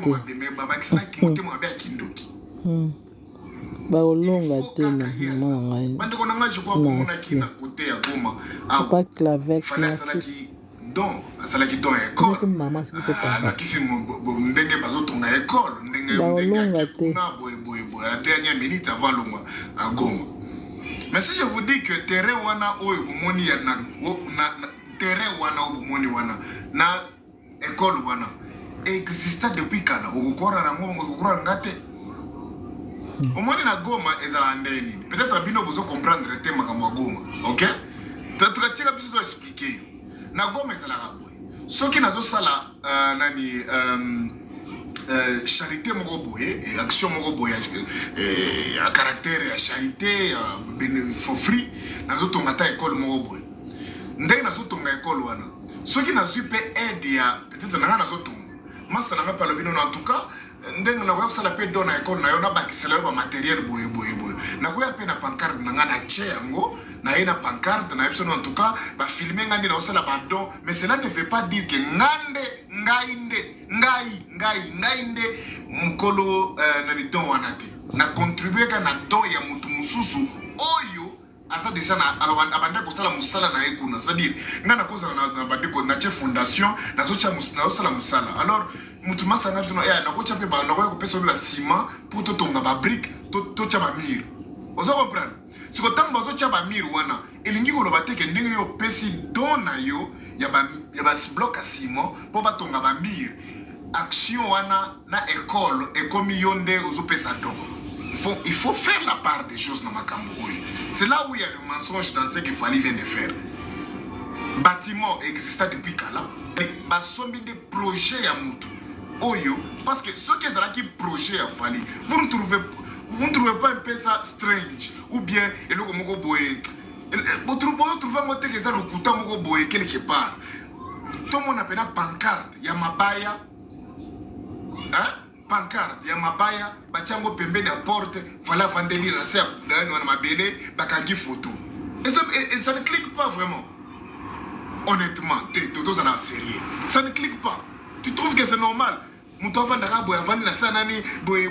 baolonga te na mama na ngai papa clavec don asalaki don ya école nakisi ndenge bazotonga école ndenge kuna boye la dernière minute avant longa à Goma. Mais si je vous dis que terrain wana oyo bomoni ya na terrain wana oyo bomoni wana na école wana existe depuis kala okokora na ngo okokora ngate omoni na Goma ezala ndeni peut-être bino bozo comprendre te makambo ya Goma, OK? Tukatika biso to expliquer na Goma ezala raboy soki nazo sala nani charité moko boye action moko boye à caractère ya charité for free nazo tonga ta école moko boye ndenge nazo tonga école wana soki nazwi pe aide ya peut-être nanga nazo tonga masa nanga pa lobino en tout cas ndenge na kwa sala pe dona école na yo na bakisela yo ba matériel boye na kwa pe na pancarte nanga na che yango na ina pancarte na episode en tout cas ba filmer ngandi na osala ba don mais cela ne veut pas dire que ngainde mukolo nani don wana te na contribuer ka na don ya mutu mususu oyo asa déjà na abanda ko sala musala na ekuna c'est-à-dire ngana ko sala na bandeko na che fondation na zo cha musala sala musala alors mutu masanga bino ya na ko cha pe ba na ko pesa la ciment pour to tonga ba brique to cha ba mur ozo comprendre si ko tamba zo cha ba mur wana elingi ko loba te ke ndenge yo pesi don na yo ya ba bloc à ciment pour ba tonga ba mur action wana na école et comme yonde ozo pesa don il faut faire la part des choses dans makambo. C'est là où il y a le mensonge dans ce qu'il fallait bien de faire. Bâtiment existait depuis Kala. Basombi des projets à Moutou. Oyo, parce que ceux qui ont qui projet à Fali, vous ne trouvez pas un peu ça strange ou bien et le Mogo Boé. Vous trouvez un côté que ça le Kouta Mogo Boé quelque part. Tout le monde appelle pancarte, Yamabaya. Hein? Pancarte, Yamabaya, Bachango Pembe de porte, voilà Vandeli la serre, on m'a belé, Bakagi photo. Et ça ne clique pas vraiment. Honnêtement, tout ça sérieux. Ça ne clique pas. Tu trouves que c'est normal? Moutouava Naraboy, Vandi la Sanani, Boye,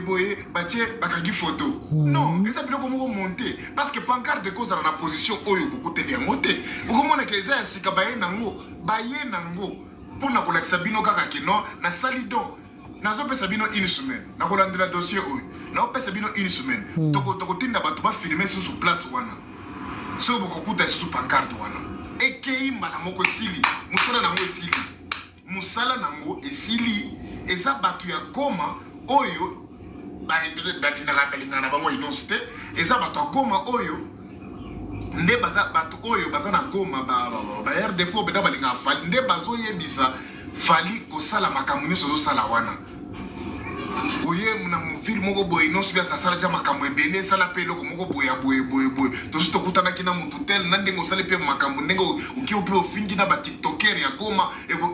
Baché, Bakagi photo. Non, et ça peut comment monter. Parce que pancarte de cause dans la position où il y a beaucoup de monter. Comment on a que ça, c'est Kabaye Nango, Baye Nango, pour la collecte Sabino Kakakino, na Salidon. Nazo pesa bino une semaine. Na kolandela dossier oyo. Na pesa bino une semaine. Toko tinda bato ba filmer sous place wana. So boko kuta sous pancarte wana. Ekei mbala moko esili. Musala nango esili. Musala nango esili. Eza batu ya Goma oyo ba dina rapelinga na bango inosite. Eza batu ya Goma oyo nde baza batu oyo baza na Goma ba RDFO beda balinga fali nde bazo yebisa fali kosala makambo nyonso ozosala wana oye na mofili moko boye nyonso bia sasala tia makambo ebele esala mpe eloko moko boye tosi tokutanaki na motu tel na ndenge osali mpe makambo ndenge oki mpe ofingi na batiktoker ya Goma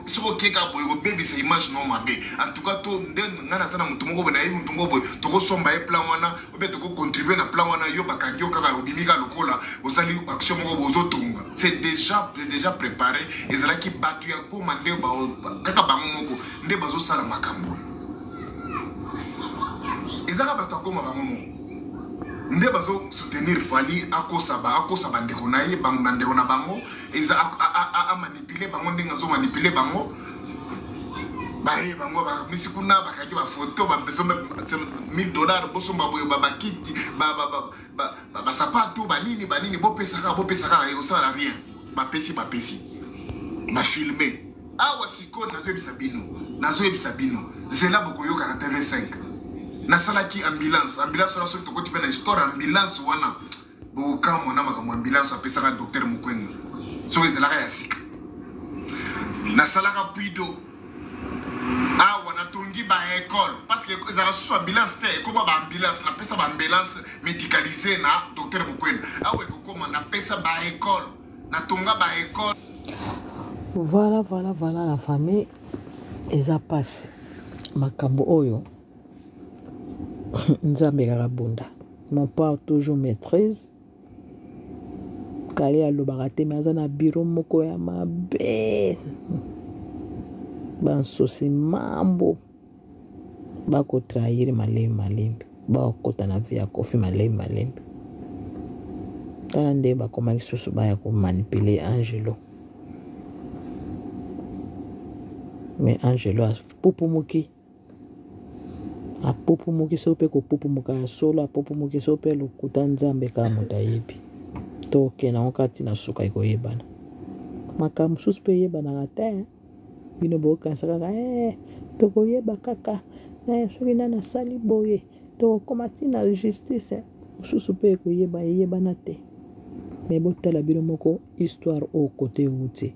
soki okeka boye kobebisa image no mabe en tout cas to nde ngai naza na motu moko boye nayebi motu moko boye tokosomba ye plan wana obe tokocontribue na plan wana yo bakangi yo kaka obimi ka lokola osali action moko boye ozotonga c'est déjà préparé ezalaki bato ya Goma nde kaka bango moko nde bazosala makambo ezaka bato ya Goma bango moko nde bazo soutenir fali akosa ndeko na ye bango na ndeko na bango eza a manipuler bango ndenge azo manipuler bango baye bango bakamisi kuna bakaki ba photo ba besoin $1000 bosomba boyo babakiti ba sapato banini bopesaka osala rien bapesi ba filmer awa siko nazoyebisa bino zela bokoyoka na TV5 nasalaki ambulance wana soki tokoti mpe na histoire ambulance wana bokamwa na makambo ambulance apesaka docteur Mukwenga soki ezalaka ya sika nasalaka puido awa natongi batongi ba école parce que ezala soit ambulance te comme ba ambulance na pesa ba ambulance médicalisée na docteur Mokwena awe kokoma na pesa ba école na tonga ba école. Voilà la famille eza passe makambo oyo nzambe karabunda mon père toujours maîtrise kali alobaka te mais aza na biro moko ya mabe bansosi mambo bakotrahiri malembe bakota na vie ya kofi malembe tala nde bakomaki susu baya komanipule Angelo mais Angelo apupumuki so mpe kopupumuka ya solo apupumuki so mpe lokuta nzambe kaka moto ayebi tokende yango kati na suka ekoyebana makambo mosusu mpe eyebanaka te bino bokanisa kaka tokoyeba kaka soki nani asali boye tokokoma ntina justice mosusu mpe eyebana te mais botala bino moko histoire oyo kote euti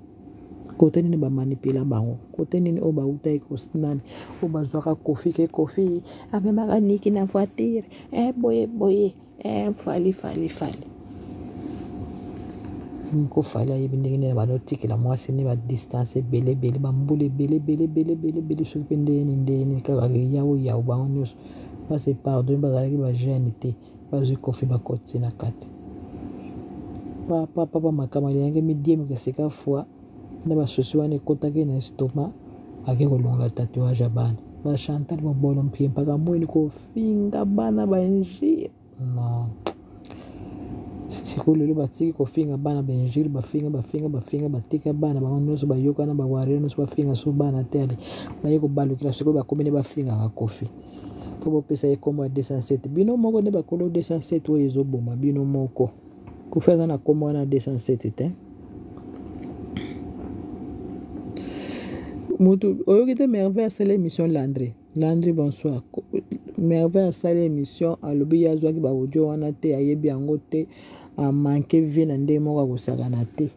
kote nini bamanipula bango kote nini oyo bauta ekosinani oyo bazwaka kofi amemaka niki na voiture boye fali kofali ayebi ndenge nini banotikela mwasi ni badistance ebele bambula ebele soki mpe ndeni kaka yawo bango nyonso base pardon bazalaki bajeune te bazwi kofi bakoti na kati papa makambo aliyange midiemeke seka fois na basosi wana ekotaki na estoma ake kolongola tatouage ya bana bachantal mobolo mpie mpaka mwini kofinga bana bainjire non sikoyo lelo batiki kofinga bana bainjire bafinga batika bana bango nyonso bayokana bawarire nyonso bafinga so bana te ale baye kobalukila sikoyo bakomi nde bafingaka kofi po bopesa ye kombo ya 207 bino moko nde bakolo 207 oyo ezoboma bino moko kofi aza na kombo wana 207 te mutu oyoki te merveille asala émission Landry bonsoir merveille asala émission alobi ye azwaki baaudio wana te ayebi yango te amanke vie na ndenge moko akosakana te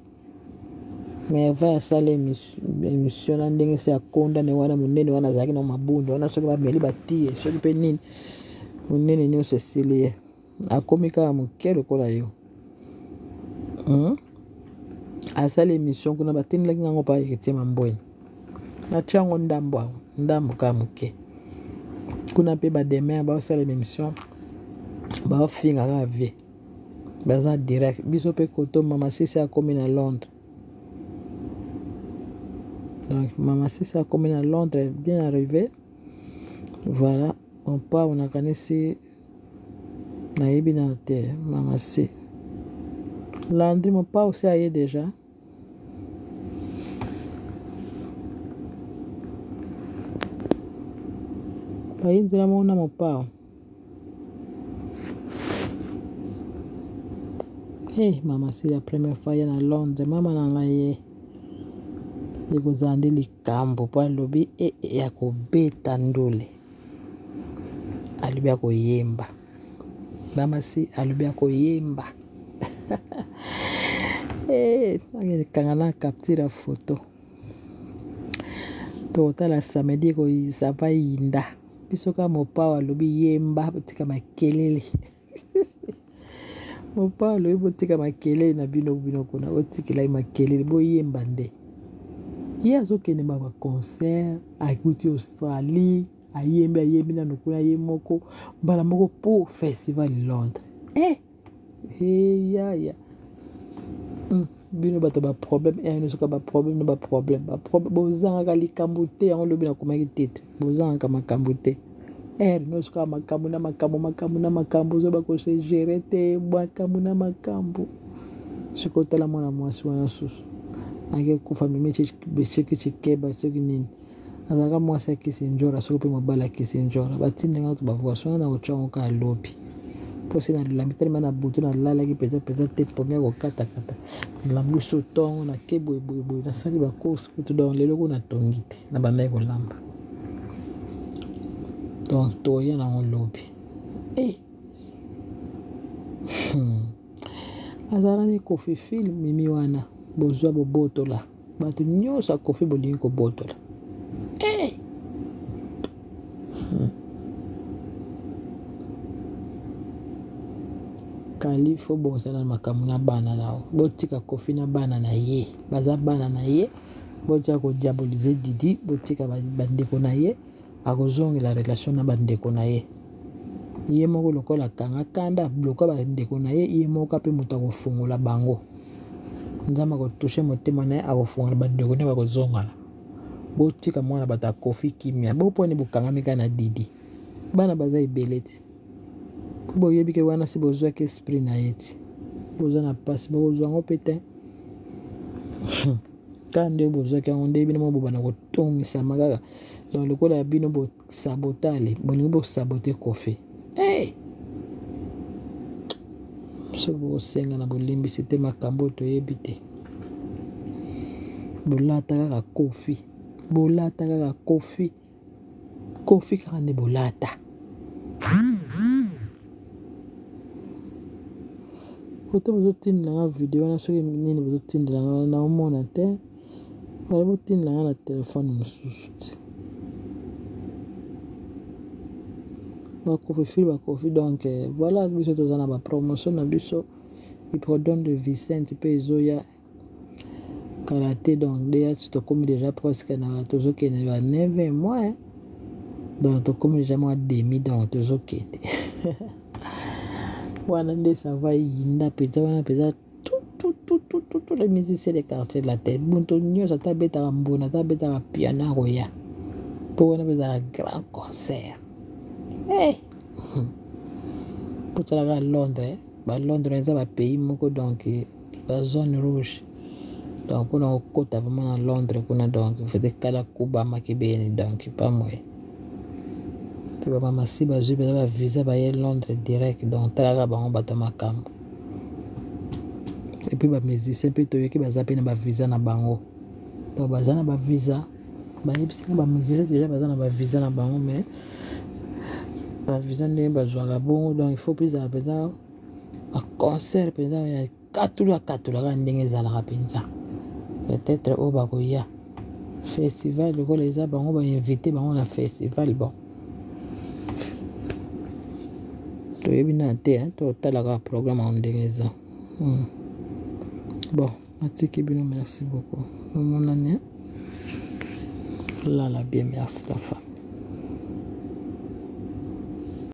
merveille asala émission na ndenge se akondane wana monene wana azalaki na mabundu wana soki bameli batie soki mpe nini monene nyonso esili ye akomi kaka moke lokola yo asala émission kuna batindelaki ngango mpa eketie mambweni natia yango ndambo kaka moke kuna mpe bademaire baosala émission baofinga kaka vie baza direct biso mpe koto mama sisi akomi na Londres donc mama sisi akomi na Londres bien arrivé voilà on part on akanisi nayebi na te mama si Landry mon pas aussi aye déjà bayinzela mona mopao mama si la première fois ya na Londres mama na ngai ye ekozala nde likambo mpo alobi ya kobeta ndule alobi ya koyemba mama si alobi ya koyemba kanga na capture photo totala samedi ekoyisa bayinda biso ka mopao alobi yemba botika makelele mopao alobi botika makelele na bino kuna botikela makelele boyemba nde ye azokende ma baconcert akuti Australie ayembi nano kuna ye moko mbala moko pour festival Londres yaya bino bato baproblème soka baproblème bozangaka likambo te yango lobi nakomaki tete bozangaka makambo te nosoka makambo na makambo ozo bakose gere te makambo na makambo sikotala mwana mwasi wana susu ake kufa mimi soki chikeba soki nini azalaka mwasi akisi njora soki mpe mobali akisi njora batindanga to bavoisson na ochango ka lobi posi na lambi telema na butu na lalaki peza te pomia kokatakata lambi so tongo na ke boye nasali bacourse kutu donc lelo kuna tongi te na bandai kolamba donc toya nango lobi azalaka ni kofi film mimi wana bozwa bobotola bato nyonso akofi bolingi kobotola kali fo bongosana makambo na bana nao botika Kofi na bana na ye baza bana na ye botia ko diaboliser Didi botika bandeko na ye akozongela relation na bandeko na ye ye moko lokola kanga kanda bloka bandeko na ye ye moko pe moto akofungola bango nzama ko toucher motema na ye akofungola bandeko ne bakozongala botika mwana bata Kofi kimia bopone bokangami na Didi bana baza ebeleti boyebi ke wana si bozwa ke esprit na ye ti boza na pasi bozwa ngo pete kande bozwa ke ngo ndebi mo bobana ko tongisa makaka dans le kola bino bo sabotale bolingo bo saboter Kofi so bo senga na bolimbi c'était makambo to yebite bolata kaka Kofi kande bolata kote bozotindela video wana soki nini bozotindela na omona te bali botindela na telefone mosusu ti bakofi donc voilà biso toza na bapromotion na biso iprodon de Vicente mpe ezoya karaté donc deya tokomi déjà presque na tozokende ba 9 mois donc tokomi déjà mois demi donc tozokende wana nde ça va yinda peza wana peza tout les musiciens des quartiers de la tête bunto nyonso atabetaka mbona atabetaka piano akoya mpo wana peza grand concert potalaka Londres balondres eza bapays moko donc bazone rouge donc mpona kokota vraiment na Londres kuna donc fete kala kubamaki beni donc pas moye masi bazwi peza bavisa baye Londres direct donc talaka bango bato makambo epuis bamusicien mpe toyoki baza mpe na bavisa na bango donc baza na bavisa bayebisika bamusicien déjà baza na bavisa na bango mais bavisa ndenge bazwaka bongo donc il faut mpe ezala mpenza baconcert mpenza ya katulaka ndenge ezalaka mpenza peut-être oyo bakoya festival lokola eza bango bainvite bango na festival bon toyebi na te totalaka programme en ndenge eza bon atiki bino merci beaucoup omonani lala bien merci la femme